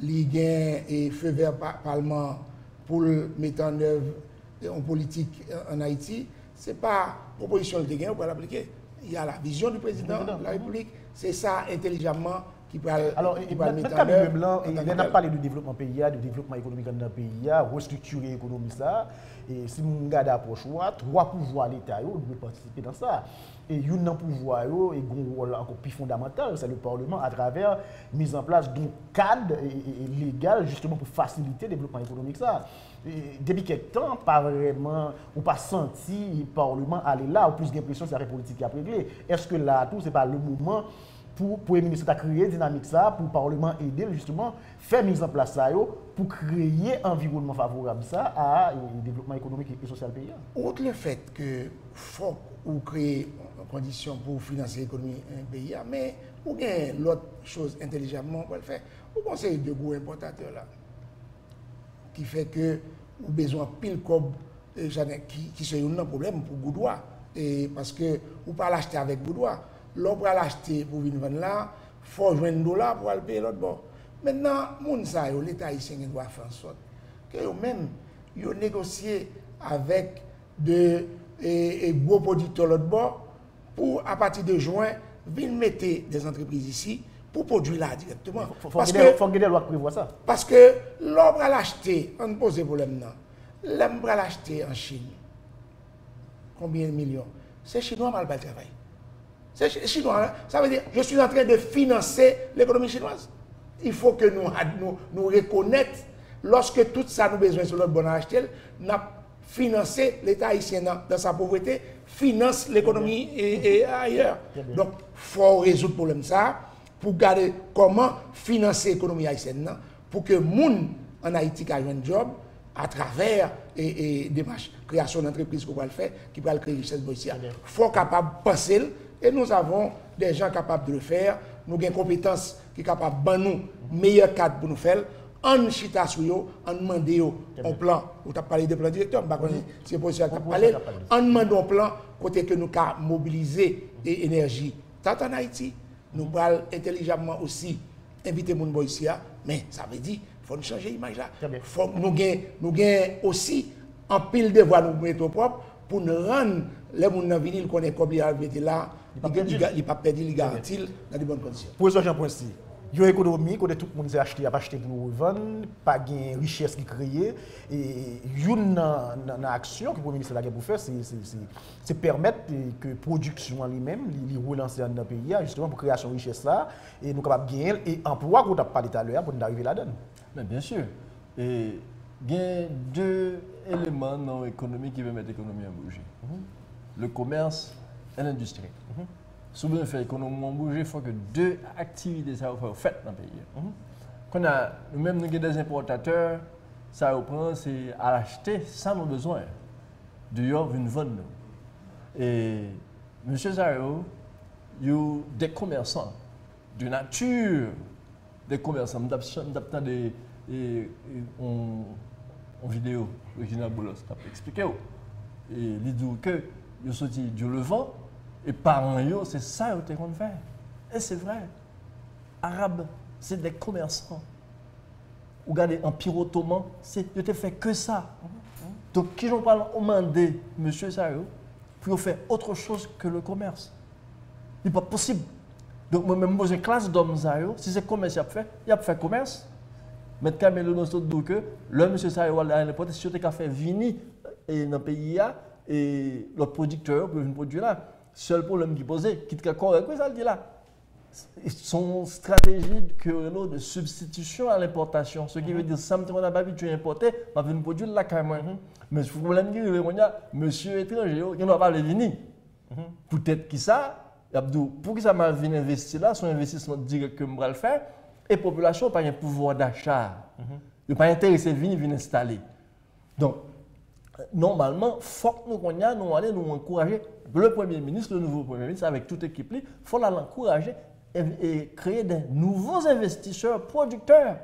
l'IGAN et feu vert Parlement pour mettre en œuvre une politique en Haïti, ce n'est pas la proposition de l'IGAN pour l'appliquer. Il y a la vision du président de la République, c'est ça intelligemment qui peut mettre en œuvre. Il n'a pas parlé de développement pays, de développement économique dans le pays, restructurer l'économie. Et si nous regardons l'approche, 3 pouvoirs de l'État doivent participer dans ça. Et un pouvoir et un rôle encore plus fondamental, c'est le Parlement à travers la mise en place d'un cadre légal justement pour faciliter le développement économique. Depuis quelque temps, pas vraiment, ou pas senti le Parlement aller là, ou plus d'impression que c'est la politique qui a réglé. Est-ce que là, tout, ce n'est pas le moment pour le Premier ministre à créer dynamique ça, pour le Parlement aider justement, faire mise en place ça, pour créer un environnement favorable ça à développement économique et social pays. Outre le fait que faut ou créer des conditions pour financer l'économie d'un pays, mais ou bien l'autre chose intelligemment pour le faire, au conseil de gros importateurs là, qui fait que vous avez besoin de pile cob qui c'est un problème pour Goudois, parce que vous ne pouvez pas l'acheter avec Goudois. L'on peut l'acheter pour venir vendre là, il faut jouer $1 pour aller payer l'autre bord. Maintenant, l'État haïtien doit faire en sorte que eux-mêmes, ils ont négocié avec de gros producteurs l'autre bord pour, à partir de juin, venir mettre des entreprises ici pour produire là directement. Il faut que les lois prévoient ça. Parce que l'on va l'acheter, on pose le problème là, l'on va l'acheter en Chine. Combien de millions? C'est Chinois mal pas le travail. C'est chinois, ça veut dire je suis en train de financer l'économie chinoise. Il faut que nous reconnaissions, lorsque tout ça nous besoin sur notre bon acheter, nous financer l'État haïtien dans sa pauvreté, finance l'économie et ailleurs. Donc, il faut résoudre le problème ça pour garder comment financer l'économie haïtienne pour que les gens en Haïti aient un job à travers des création d'entreprises qu'on va le faire, qui va créer richesse haïtienne. Il faut capable de penser et nous avons des gens capables de le faire. Nous avons des compétences qui sont capables de nous meilleur cadre pour nous faire. En chita sur yo, en demande un plan, ou tu as parlé de plan directeur, c'est pour ça que tu as parlé, en demande un plan côté que nous avons mobilisé l'énergie. Tant en Haïti, nous allons intelligemment aussi inviter les gens ici, mais ça veut dire qu'il faut changer l'image là. Nous avons aussi un pile de voix nous mettre propre pour nous rendre les gens dans ville qu'on est comme ils là, ils ne pas perdre, ils garantissent dans de bonnes conditions. Pour ça, Jean Poincy. Il y a une économie, quand tout le monde a acheté pour revendre, pas de richesse qui créée. Et une action que le Premier ministre a pour faire, c'est permettre que la production en lui-même, les relancer dans le pays, justement pour créer cette richesse là, et nous capables de gagner et emploi, qu'on a parlé tout à l'heure, pour nous arriver là-dedans. Mais bien sûr. Et il y a deux éléments dans l'économie qui permettent l'économie à bouger. Le commerce et l'industrie. Souvent, faire l'économie bouger, il faut que deux activités soient faites dans le pays. Quand nous-mêmes, nous avons des importateurs, ça reprend, c'est à acheter sans nos besoins. D'ailleurs, une vente. Et M. Zaro, il y a des commerçants, de nature, des commerçants. Je vais en vidéo, Regina Boulos a expliqué. Et il dit que il sorti du Levant. Et par eux, c'est ça qu'on fait. Et c'est vrai. Arabes, c'est des commerçants. Vous regardez, Empire ottoman, ils ne fait que ça. Donc, qui j'en parle, on m'a demandé, monsieur Sayo, pour faire autre chose que le commerce. Il n'est pas possible. Donc, moi-même, j'ai une classe d'hommes Sayo, si c'est commerce, il a fait commerce. Mais quand même, nous dit que le monsieur Sayo, à n'importe si tu as fait vini dans le pays, et l'autre producteur peut venir produire là. Seul problème qui posait, qui te correct, quoi ça dit là? Son stratégie de substitution à l'importation, ce qui veut dire ça me n'a pas vu tu importer, m'a vu produire là quand même. Mais le problème qui monsieur étranger, il n'a pas le vini. Peut-être que ça, pour que ça m'a vu investir là, son investissement direct que je vais le faire, et la population n'a pas un pouvoir d'achat. Il n'a pas intéressé à venir installer. Donc, normalement, il faut que nous allons nous encourager. Le Premier ministre, le nouveau Premier ministre, avec toute l'équipe, il faut l'encourager et créer des nouveaux investisseurs producteurs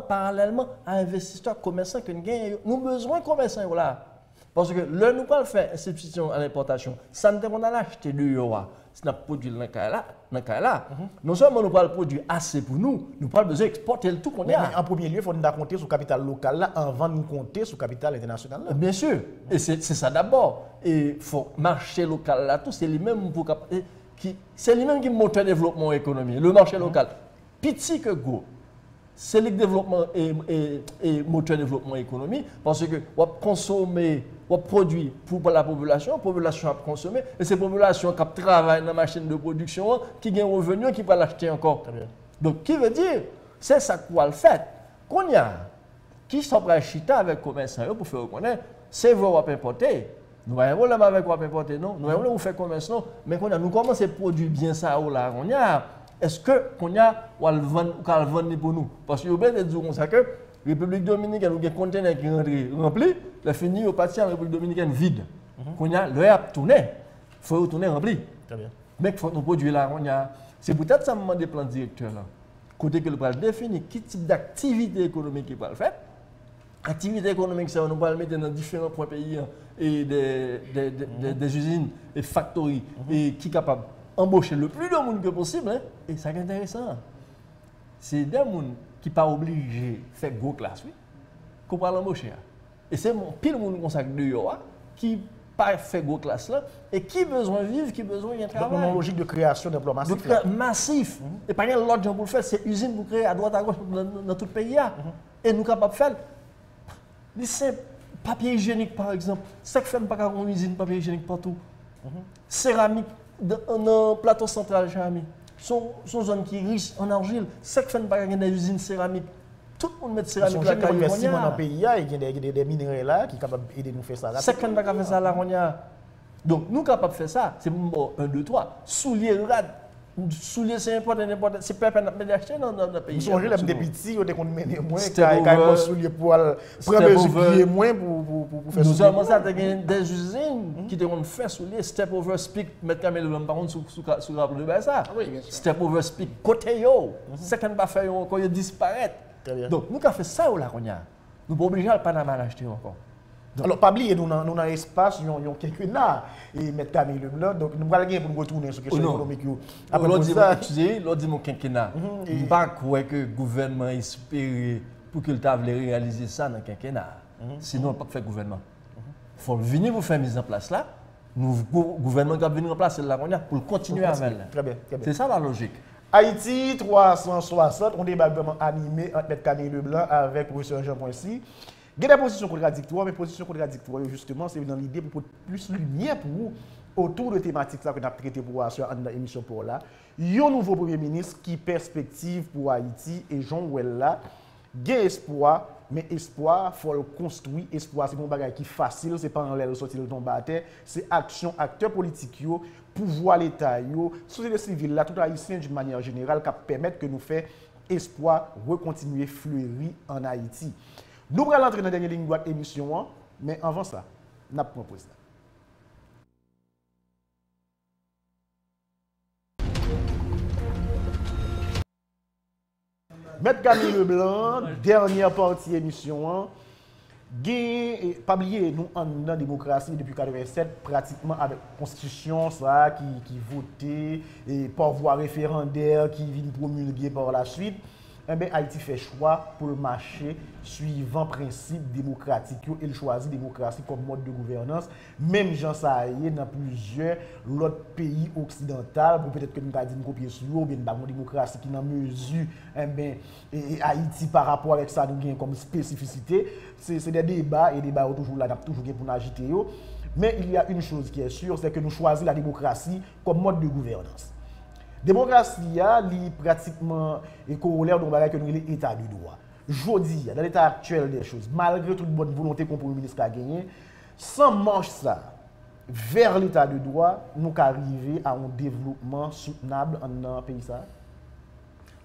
parallèlement à investisseurs commerçants que nous avons. Nous avons besoin de commerçants là. Parce que le nous pas faire une substitution à l'importation, ça ne dépend pas d'acheter de l'euro. Si nous produit dans le cas là, non seulement nous pas produire assez pour nous, nous pas besoin d'exporter le tout qu'on a. Mais en premier lieu, il faut compter sur le capital local là avant de compter sur le capital international là. Bien sûr, et c'est ça d'abord. Et il faut marché local là, tout c'est lui-même pour c'est lui-même qui monte le développement économique. Le marché local, petit que gros. C'est le développement et moteur de développement économique parce que on consommer, on produit pour la population a consommé et c'est la population qui travaille dans la machine de production qui gagne revenu qui va l'acheter encore. Donc qui veut dire c'est ça qu'on va le faire. Qu'on y a qui sont prêts à chita avec commerçants pour faire reconnaître c'est vous va importer. Nous avons un problème avec quoi importer non, nous avons faire commerce non, mais qu'on a nous commencer à produire bien ça là on y a. Est-ce que qu'on a ou le vendre pour nous? Parce que vous pouvez dire comme ça que la République dominicaine a un conteneur qui est rempli, la fini au parti en République dominicaine vide. Qu'on a le a tourné, il faut retourner rempli. Mais il faut nous produire là, c'est peut-être ça me des plans directeurs là. Côté que le plan définir quel type d'activité économique il va le faire. Activité économique, ça on va le mettre dans différents points pays et des usines et factories et qui sont capables embaucher le plus de monde que possible, hein? Et ça c'est intéressant. C'est des gens qui ne sont pas obligés de faire gros classe, oui, qu'on va l'embaucher. Et c'est pile monde comme ça qui pas fait gros classe là et qui besoin de vivre, qui besoin de travail. Donc une logique de création d'emplois massifs. Massif. Et pas rien l'autre gens pour le faire, c'est usine pour créer à droite à gauche dans tout le pays. Et nous sommes capables de faire. Les simples papier hygiénique par exemple, ça fait pas une usine papier hygiénique partout. Céramique dans le plateau central, sont zones qui sont riches en argile. Ça fait pas une usine céramique. tout le monde met Ils céramique sont là, jeunes qui quand font 6 mois dans le pays, il y a des minéraux là qui sont capables d'aider nous faire ça. 50 pas faire ça là, on y a. Donc, nous capables de faire ça. C'est 1, 2, 3. Souliers rad. Souliers, c'est important. C'est pas peine d'acheter dans le pays. Nous sommes jeunes des petits, on est qu'on mène moins, Step quand over. on soulier pour prendre mesure moins pour faire Nous soulier. avons ça, des usines qui te ont fait soulier, step over speak, mettre camel le par contre sous la de ça. Oui, bien sûr. Step over speak, côté yo. C'est quand pas faire quand il disparaît. Très bien. Donc, nous avons fait ça au là, on y a. Nous pas obligés à Panama l'acheter encore. Alors, pas oublier, nous dans l'espace, nous avons quelqu'un là, et mettre Camille là, donc nous allons pour nous retourner sur la question économique. Après, L'autre pour ça, dit mon quinquennat. Je ne pas croire que le gouvernement espérait pour qu'il voulait réaliser ça dans le quinquennat. Sinon, on ne peut pas faire gouvernement. Il faut venir pour faire mise en place là. Le gouvernement qui va venir en place là pour continuer avec elle. Très bien, très bien. C'est ça la logique. Haïti 360, on débat vraiment animé entre M. Camille Leblanc avec le professeur Jean Poincy. Il y a des positions contradictoires, mais positions contradictoires, justement, c'est dans l'idée pour plus lumière pour vous autour de thématiques que nous avons traitées pour dans l'émission pour là. Il y a un nouveau Premier ministre qui perspective pour Haïti et Jean Ouella. Il y a espoir, mais espoir, il faut le construire. Espoir, c'est un bagage qui est facile, ce n'est pas en l'air sortir le tombe à terre, c'est action, acteurs politiques, pouvoir l'État, société civile, là, tout haïtien d'une manière générale, qui permettent que nous fassions espoir, recontinuer fleurir en Haïti. Nous allons entrer dans la dernière ligne droite émission, mais avant ça, nous avons proposé ça. Maître Camille Leblanc, dernière partie émission, pas oublier, nous en la démocratie depuis 1987, pratiquement avec la constitution ça, qui votait, et par voie référendaire qui vient promulguer par la suite. Eh bien, Haïti fait choix pour le marché suivant principe démocratique et le choisit démocratie comme mode de gouvernance. Même gens ça y est dans plusieurs autres pays occidentaux, pour peut-être que nous avons dit nous copier sur eux, ou bien une démocratie qui n'a mesure et Haïti par rapport avec ça nous gagne comme spécificité. C'est des débats et des débats toujours là, toujours pour nous agiter. Mais il y a une chose qui est sûre, c'est que nous choisissons la démocratie comme mode de gouvernance. Démocratie est pratiquement corollaire d'un bagage que nous appelons l'état du droit. Jodi, dans l'état actuel des choses, malgré toute bonne volonté qu'on le ministre a gagné, sans marche ça vers l'état du droit, nous arriver à un développement soutenable dans le pays ça.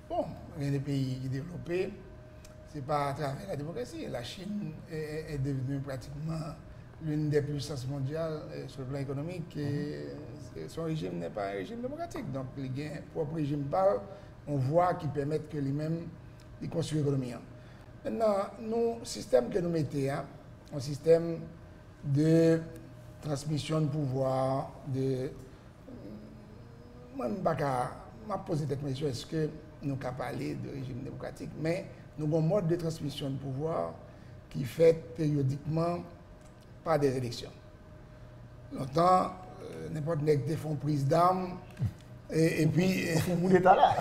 Bon, il y a des pays développés, ce n'est pas à travers la démocratie. La Chine est devenue pratiquement l'une des puissances mondiales sur le plan économique. Et son régime n'est pas un régime démocratique. Donc, les propres régime parle, on voit qu'ils permettent que lui-même construisent l'économie. Maintenant, nous, le système que nous mettons, un système de transmission de pouvoir, moi, je ne vais poser cette question, est-ce que nous avons parlé de régime démocratique, mais nous avons un mode de transmission de pouvoir qui fait périodiquement par des élections. Longtemps, n'importe qui des fonds prise d'armes et puis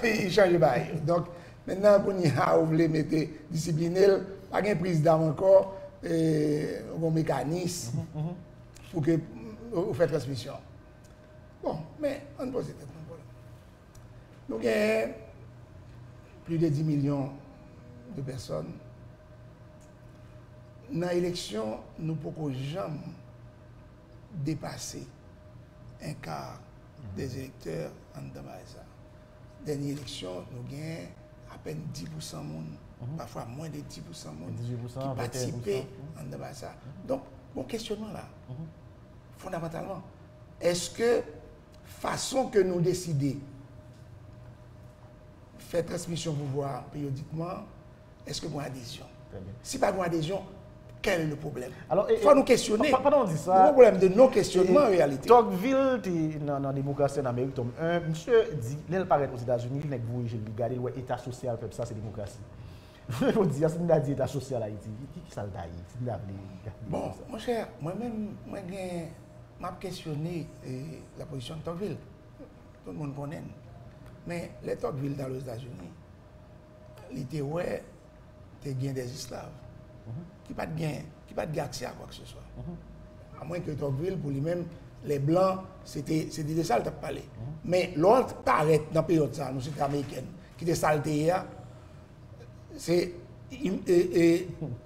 il change de bail. Donc maintenant, pour vous voulez mettre discipliner, pas de prise d'armes encore, un mécanisme pour que vous faites transmission. Bon, mais on pose peut-être un problème. Nous avons plus de 10 millions de personnes. Dans l'élection, nous ne pouvons jamais dépasser un quart des électeurs en Damasa. Dernière élection, nous avons à peine 10% de monde, parfois moins de 10% de monde qui participaient en Damasa. Donc, mon questionnement là, fondamentalement, est-ce que façon que nous décidons faire transmission pouvoir périodiquement, est-ce que vous avez adhésion? Si pas de adhésion, quel est le problème? Il faut nous questionner. Pardon, dit ça. Le problème de non-questionnement en réalité. Tocqueville, dans la démocratie en Amérique, tome 1, monsieur dit, il paraît aux États-Unis, il n'est pas obligé de regarder l'État social, ça c'est démocratie. Je dis, si on a dit État social Haïti, qui ça le taille? Bon, mon cher, moi-même, je questionné la position de Tocqueville. Tout le monde connaît. Mais les Tocqueville dans les États-Unis, il était ouais, tu as des esclaves. Qui pas de accès à quoi que ce soit. À moins que Tocqueville, pour lui-même, les Blancs, c'était de ça qu'il a parlé. Mais l'autre paraît dans la période ça, nous sommes américains, qui était saleté, c'est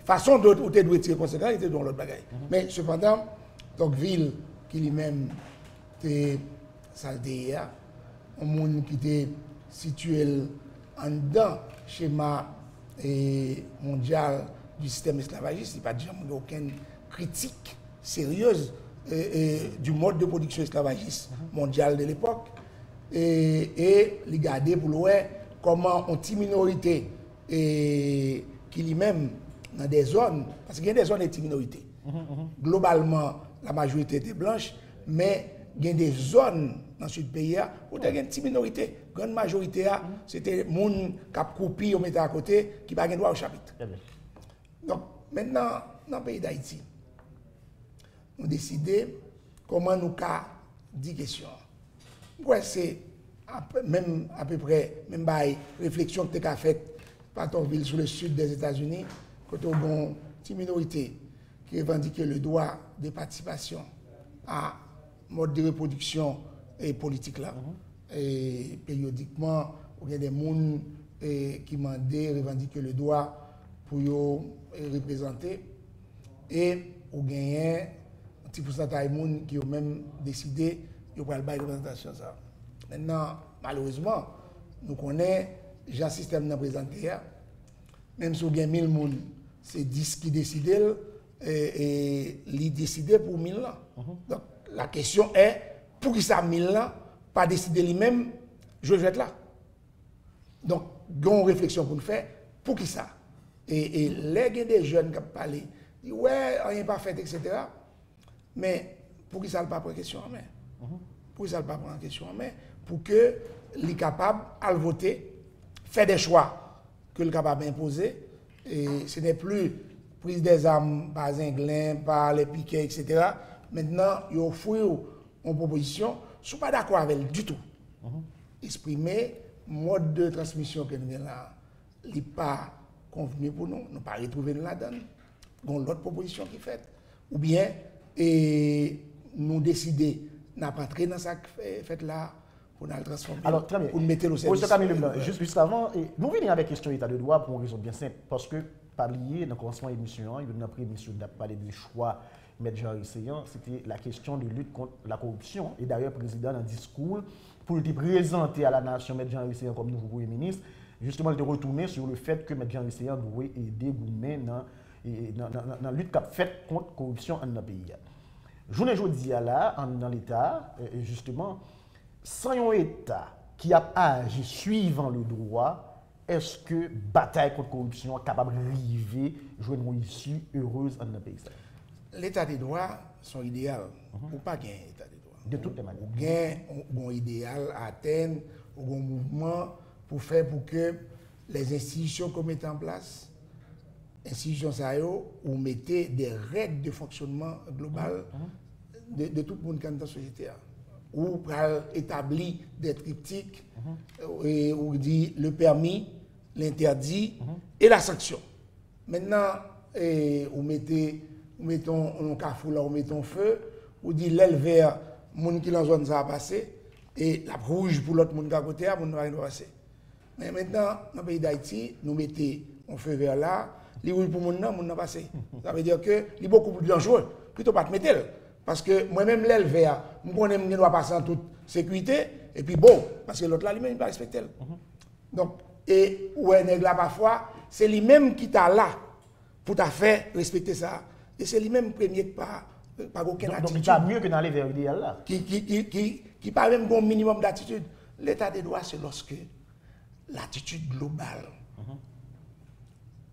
façon dont on doit tirer conséquence, il était dans l'autre bagaille. Mais cependant, Tocqueville, qui lui-même était salté, un monde qui était situé en dedans schéma mondial du système esclavagiste, il n'y a pas jamais aucune critique sérieuse du mode de production esclavagiste mondial de l'époque. Et les garder pour voir comment une petite minorité qui lui-même dans des zones, parce qu'il y a des zones de minorités. Globalement, la majorité était blanche, mais il y a des zones dans ce pays où il y a une petite minorité. La grande majorité, c'était les gens qui ont coupé, qui à côté, qui n'ont pas droit au chapitre. Donc, maintenant, dans le pays d'Haïti, nous décidons comment nous avons 10 questions. C'est même à peu près, même réflexion que tu as faite par ton ville sur le sud des États-Unis, quand on a une petite minorité qui revendique le droit de participation à mode de reproduction et politique là. Et périodiquement, il y a des gens qui demandent, revendiquent le droit pour représenter. Et il y a un petit pourcentage de gens qui ont même décidé de faire la représentation. Maintenant, malheureusement, nous connaissons le système de présenté. Même si il y a 1000 personnes, c'est 10 qui décident et ils décident pour 1000 ans. Donc, la question est, pour qui ça 1000 ans, pas décider lui-même, je vais être là. Donc, il y a une réflexion pour nous faire, pour qui ça? Et les des jeunes qui parlent, ils disent, ouais, rien pas fait, etc. Mais pour qui ça ne pas prendre question en main? Pour qui ça ne pas prendre question en main? Pour que les capables à voter, faire des choix que le capable d'imposer. Et ce n'est plus prise des armes par Zinglin, par les piquets, etc. Maintenant, ils offrent une proposition, je ne suis pas d'accord avec elle du tout. Exprimer mode de transmission que nous avons là, il n'est pas convenu pour nous, nous ne pas retrouver là-dedans. Nous avons l'autre proposition qui est faite. Ou bien, nous décider de pas entrer dans ça fait là, pour nous le transformer. Alors, très bien. Pour nous mettre au service. Monsieur Camille Leblanc, juste avant, nous venons avec question état de droit pour une raison bien simple. Parce que, pas lié, dans le commencement de l'émission, il y a une après-émission de parler du choix de M. Jean Risséan, c'était la question de lutte contre la corruption. Et d'ailleurs, le président, dans le discours, pour le présenter à la nation M. Jean Risséan comme nouveau Premier ministre, justement, il est retourné sur le fait que M. Jean Risséan doit aider Goumen dans la lutte qu'a faite contre la corruption dans le pays. Je ne dis là, dans l'État, justement, sans un État qui a agi suivant le droit, est-ce que bataille contre la corruption est capable d'arriver à jouer une issue heureuse dans le pays? L'état des droits sont idéaux. Ou pas gagner l'état des droits. De toutes les manières. Ou gagner un idéal à atteindre, ou un mouvement pour faire pour que les institutions qu'on met en place, institutions ou mettez des règles de fonctionnement global de tout le monde qui est dans la société. Ou pour établir des triptyques, ou dit le permis, l'interdit et la sanction. Maintenant, vous mettons un carrefour là, vous mettez un feu, vous dit l'aile vert, les gens qui sont dans la zone ça va passer, et la rouge pour l'autre monde qui est à côté, les gens ne vont pas passer. Mais maintenant, dans le pays d'Haïti, nous mettons un feu vert là, les rouges pour les gens ne vont pas passer. Ça veut dire que c'est beaucoup plus dangereux, plutôt pas de mettre. Parce que moi-même, l'aile vert, je connais que je dois passer en toute sécurité, et puis bon, parce que l'autre là, lui-même, il ne va pas respecter. Donc, et ouais, là, parfois, c'est lui-même qui t'a là pour t'a fait respecter ça. Et c'est lui-même premier par aucune attitude. Donc, il est mieux que dans les vers idéal là. Qui parle même d'un minimum d'attitude. L'état des droits, c'est lorsque l'attitude globale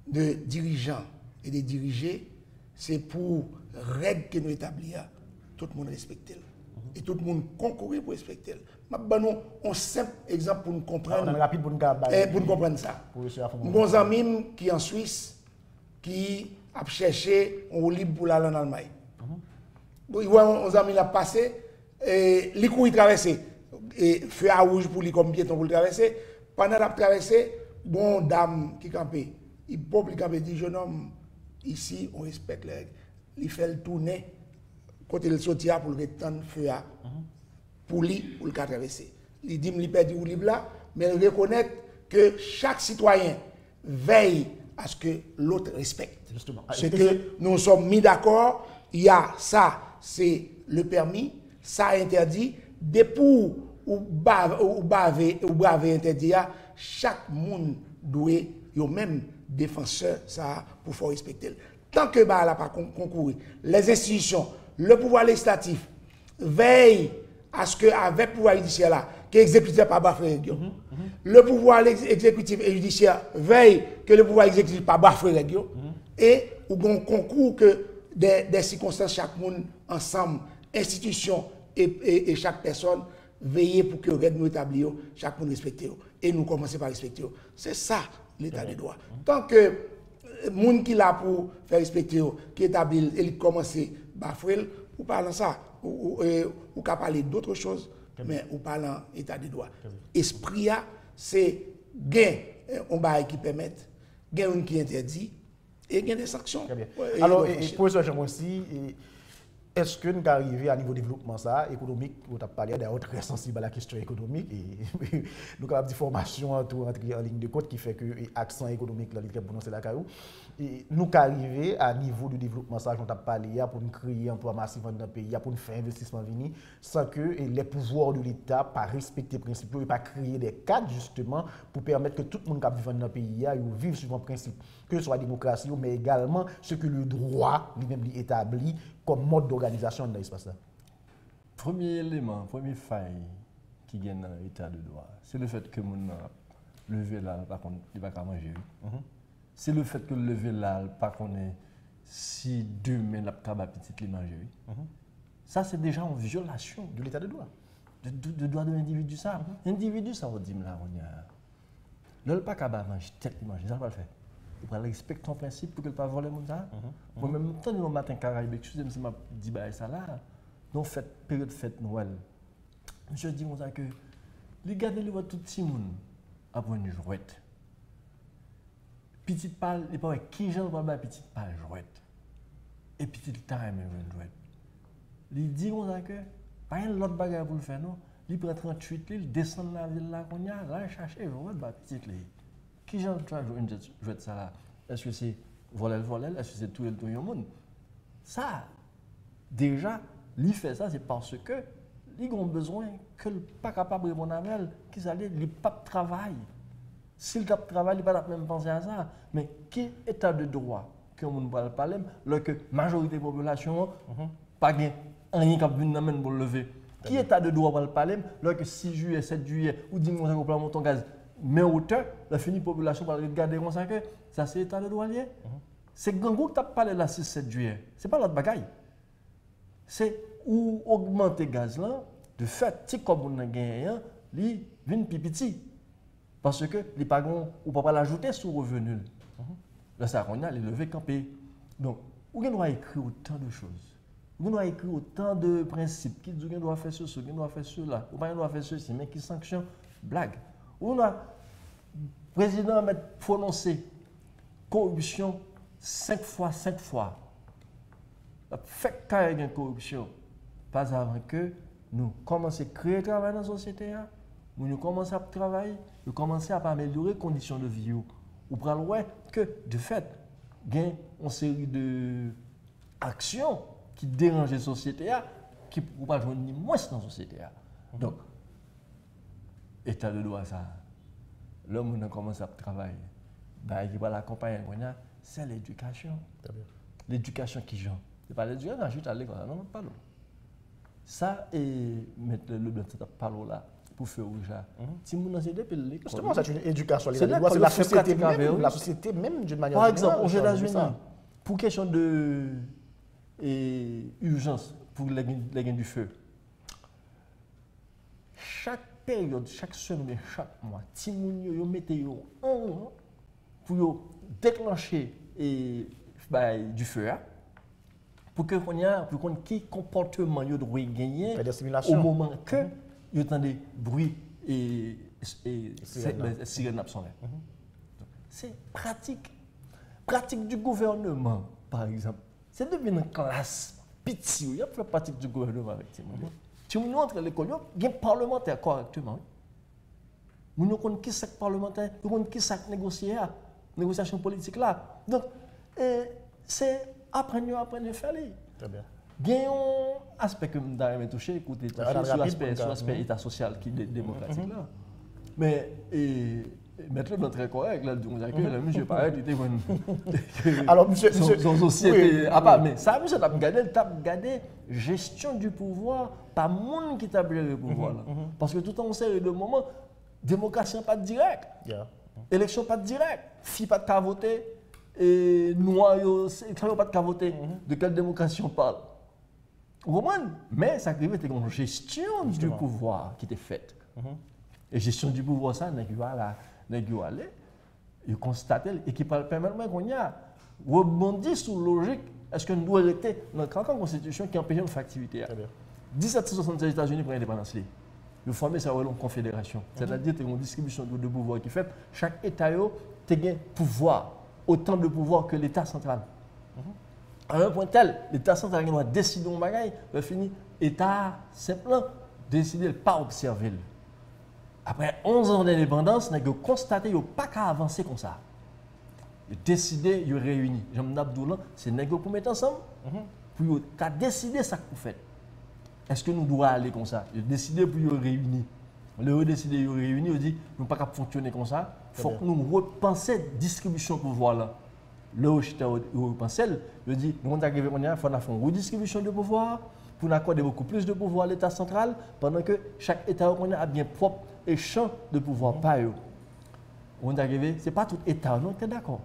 de dirigeants et des dirigés, c'est pour règles que nous établissons, tout le monde respecte. Et tout le monde concourt pour respecter. Je vais vous donner un simple exemple pour nous comprendre. Rapide pour nous comprendre ça. Mon ami qui est en Suisse, qui a cherché un libre pour aller en Allemagne. Il voit un ami qui a passé, il court traverser. Et feu à rouge pour lui comme piéton pour le traverser. Pendant qu'il a traversé, bon dame qui campait. Il peut camper, dit jeune homme, ici on respecte les règles. Il fait le tourner, côté le sortir pour le retendre feu pour lui, pour le traverser. Il dit qu'il perd du libre là, mais il reconnaît que chaque citoyen veille à ce que l'autre respecte. Justement. Ce que nous sommes mis d'accord, il y a ça, c'est le permis, ça interdit, des pour ou braver interdit, chaque monde doit yo même défenseur ça pour faire respecter. Tant que bah là pas concourir, les institutions, le pouvoir législatif veille à ce que avec le pouvoir judiciaire là, que l'exécutif pas bafouer le pouvoir exécutif et judiciaire veille que le pouvoir exécutif pas bafouer et ou un concours que des circonstances chaque monde ensemble, institutions et chaque personne veiller pour que règle nous établir, chaque monde respecte et nous commencer par respecter. C'est ça l'état de droit. Tant que monde qui là pour faire respecter qui établit et commencer bafouer ou parlant ça ou qu'à parler d'autres choses mais ou parlant état de droit. Esprit c'est gain on bail qui permettent gain qui interdit et gain des sanctions. Alors professeur Jean-Moussi, est-ce que nous arrivons à niveau développement économique, vous avez parlé d'ailleurs très sensible à la question économique et nous avons des formations entre en ligne de compte qui fait que l'accent économique là, est prononcé la caillou. Et nous arrivons à niveau de développement ça, nous avons parlé pour nous créer un emploi massif dans le pays, pour nous faire investissement venir, sans que les pouvoirs de l'État pas respecter les principes et pas créer des cadres justement pour permettre que tout le monde qui vit dans le pays vive sur un principe, que ce soit la démocratie, mais également ce que le droit lui-même établit comme mode d'organisation dans l'espace-là. Premier élément, première faille qui gagne dans l'état de droit, c'est le fait que mon lever là, par contre, il va pas manger. C'est le fait que le lever là, par contre, si demain la cabane petite les manger. Ça c'est déjà en violation de l'état de droit. De droit de l'individu ça. L'individu ça on dit là on y a. Le pas cabane manger tête il mange, ça va le faire. Il va respecter ton principe pour que ne pas voler mon ça. Moi même temps le matin Caraïbe, excusez-moi si m'a dit bah ça là. Donc fête période fête Noël. Je dis moi ça que les garder le tout petit monde après une jouette. Petite pâle, il pas qui j'en va petite pâle jouette. Et petite time une jouette. Il dit comme ça que pas un l'autre bagarre pour le faire non. Il prend 38 il descend la ville là qu'on y a là chercher jouette ba petite li. Qui j'en train jouer une jouette ça là. Est-ce que c'est voler est-ce que c'est tout le monde. Ça déjà il fait ça c'est parce que ils ont besoin que le pas capable de répondre à elle qui s'allait il pas travail. S'il tape travail, il ne va pas même penser à ça. Mais qui état de droit que on ne parle pas lorsque la majorité de la population pas rien qui vient pour le lever. Qui état de droit va parler lorsque 6 juillet, 7 juillet ou 10 mois pour monter gaz mais hauteur la finie population va regarder comme ça que ça c'est état de droit lié. C'est gangou qui t'a parlé là 6 7 juillet. C'est pas l'autre bagaille. C'est ou augmenter gaz là de fait si comme on a gagné, li vient pipiti. Parce que les pagons, on ne peut pas l'ajouter sur le revenu. Là, ça, on a les levées campées. Donc, on doit écrire autant de choses. On doit écrire autant de principes. Qui dit qu'on doit faire ceci, qu'on doit faire cela. On doit faire ceci, mais qui sanctionne blague. On doit, le président a prononcé corruption 5 fois. Fait qu'il y a une corruption. Pas avant que nous commençons à créer du travail dans la société. Nous commençons à travailler. Nous commençons à améliorer les conditions de vie. Ou prenons ouais que de fait, il y a une série d'actions qui dérangent la société, qui ne peuvent pas jouer ni moins dans la société. Donc, état de droit, ça, l'homme a commencé à travailler. Il va l'accompagner, c'est l'éducation. L'éducation qui joue. Ce n'est pas l'éducation, juste à l'école, non, pas l'eau. Ça, et mettre le blanc de parole là. Pour faire rouge. Si vous n'avez pas l'école. Justement, c'est une éducation. C'est la société même. La société même d'une manière générale. Par exemple, aux États-Unis, pour question de urgence pour les gains du feu, chaque période, chaque semaine, chaque mois, si vous mettez un an pour déclencher du feu, pour qu'on ait quel comportement vous devez gagner au moment que il y a des bruits et sirènes sonnées. C'est pratique. Pratique du gouvernement, par exemple. C'est devenu une classe pitié. Il y a fait pratique du gouvernement avec ces gens. Si vous entrez à l'école, il y a un parlementaire correctement. Vous ne connaissez qui c'est parlementaire, vous ne connaissez qui c'est négocier. négociation politique là. Donc, c'est apprendre à faire. Très bien. Il y a un aspect que je vais toucher, écoutez, sur l'aspect état social qui est démocratique là. Mais, mettre le très correct, là, on dirait que le monsieur paraît, il était alors, monsieur, son société. Ah, pas, mais ça, monsieur, t'as regardé gestion du pouvoir, pas monde qui t'a le pouvoir là. Parce que tout en série de moments, démocratie pas direct, élection pas direct, fille pas de voter, et noir, pas de voter. De quelle démocratie on parle? Vous comprenez? Mais ça crée une gestion du pouvoir qui était faite. Et gestion du pouvoir, ça, n'est aller, il constate et qui permet qu'on y a rebondi sur logique. Est-ce que nous devons rester dans la constitution qui empêche notre activité? 1776 les États-Unis prennent l'indépendance. Ils forment ça une confédération. C'est-à-dire qu'il y a une distribution de pouvoir qui est faite. Chaque État a un pouvoir, autant de pouvoir que l'État central. À un point tel, l'État central doit décider un bagage, il finit l'État simplement décider de ne pas observer. Après 11 ans d'indépendance, on a constaté qu'il n'y a pas qu'à avancer comme ça. Il a décidé, il a réuni. Jean Abdoulan, c'est nègre pour mettre ensemble, pour décider ça que vous faites. Est-ce que nous devons aller comme ça? Il a décidé pour nous réunir. Le décidé, il a réuni, il a dit, nous ne pouvons pas fonctionner comme ça. Il faut que nous repensions la distribution de pouvoir là. Là où j'étais repensé, il a dit, nous devons arriver, il faut faire une redistribution de pouvoir pour accorder beaucoup plus de pouvoir à l'État central, pendant que chaque État a bien propre et champ de pouvoir par eux. On est arrivé, ce n'est pas tout État, non, tu es d'accord.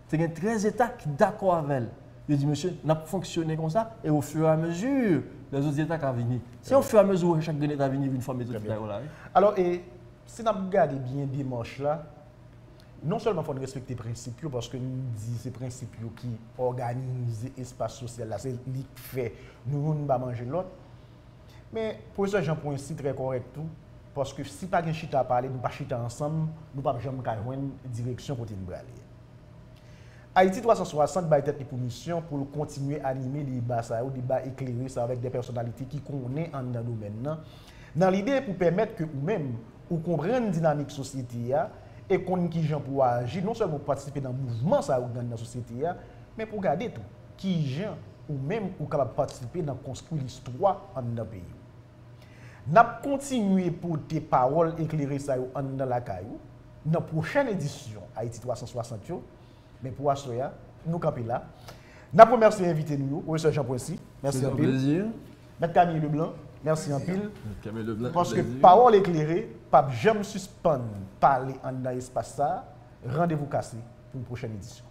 C'est 13 États qui sont d'accord avec elle. Il dit, monsieur, on a fonctionné comme ça, et au fur et à mesure, les autres États qui viennent. C'est au fur et à mesure que chaque État vient une forme de États. Alors, si on regarde bien des manches là, non seulement il faut respecter les principes, parce que nous disons ces principes qui organisent l'espace social, là, c'est ce qui fait, nous ne pas manger l'autre. Mais pour ça, j'en point ici très correct tout, parce que si pas de chita à parler, nous ne pas chita ensemble, nous ne pouvons jamais avoir une direction pour nous aller. Haïti 360 a été pour mission pour continuer à animer les débats éclairés avec des personnalités qui connaissent dans le domaine. Dans l'idée pour permettre que vous-même, vous compreniez la dynamique de la société et qu'on qui gens pour agir, non seulement pour participer dans le mouvement dans la société, mais pour garder tout. Qui gens ou même ou capable de participer dans construire l'histoire dans le pays. Nous continuer pour tes paroles éclairées dans la caillou. Dans la prochaine édition Haïti 360, mais pour Assoya, nous campons là. Nous remercions l'invité nous, professeur Jean Poissy. Merci en pile. Plaisir. Maître Camille Leblanc, merci en pile. Camille Leblanc. Parce que parole éclairée, pas jamais suspendre parler dans l'espace ça. Rendez-vous cassé pour une prochaine édition.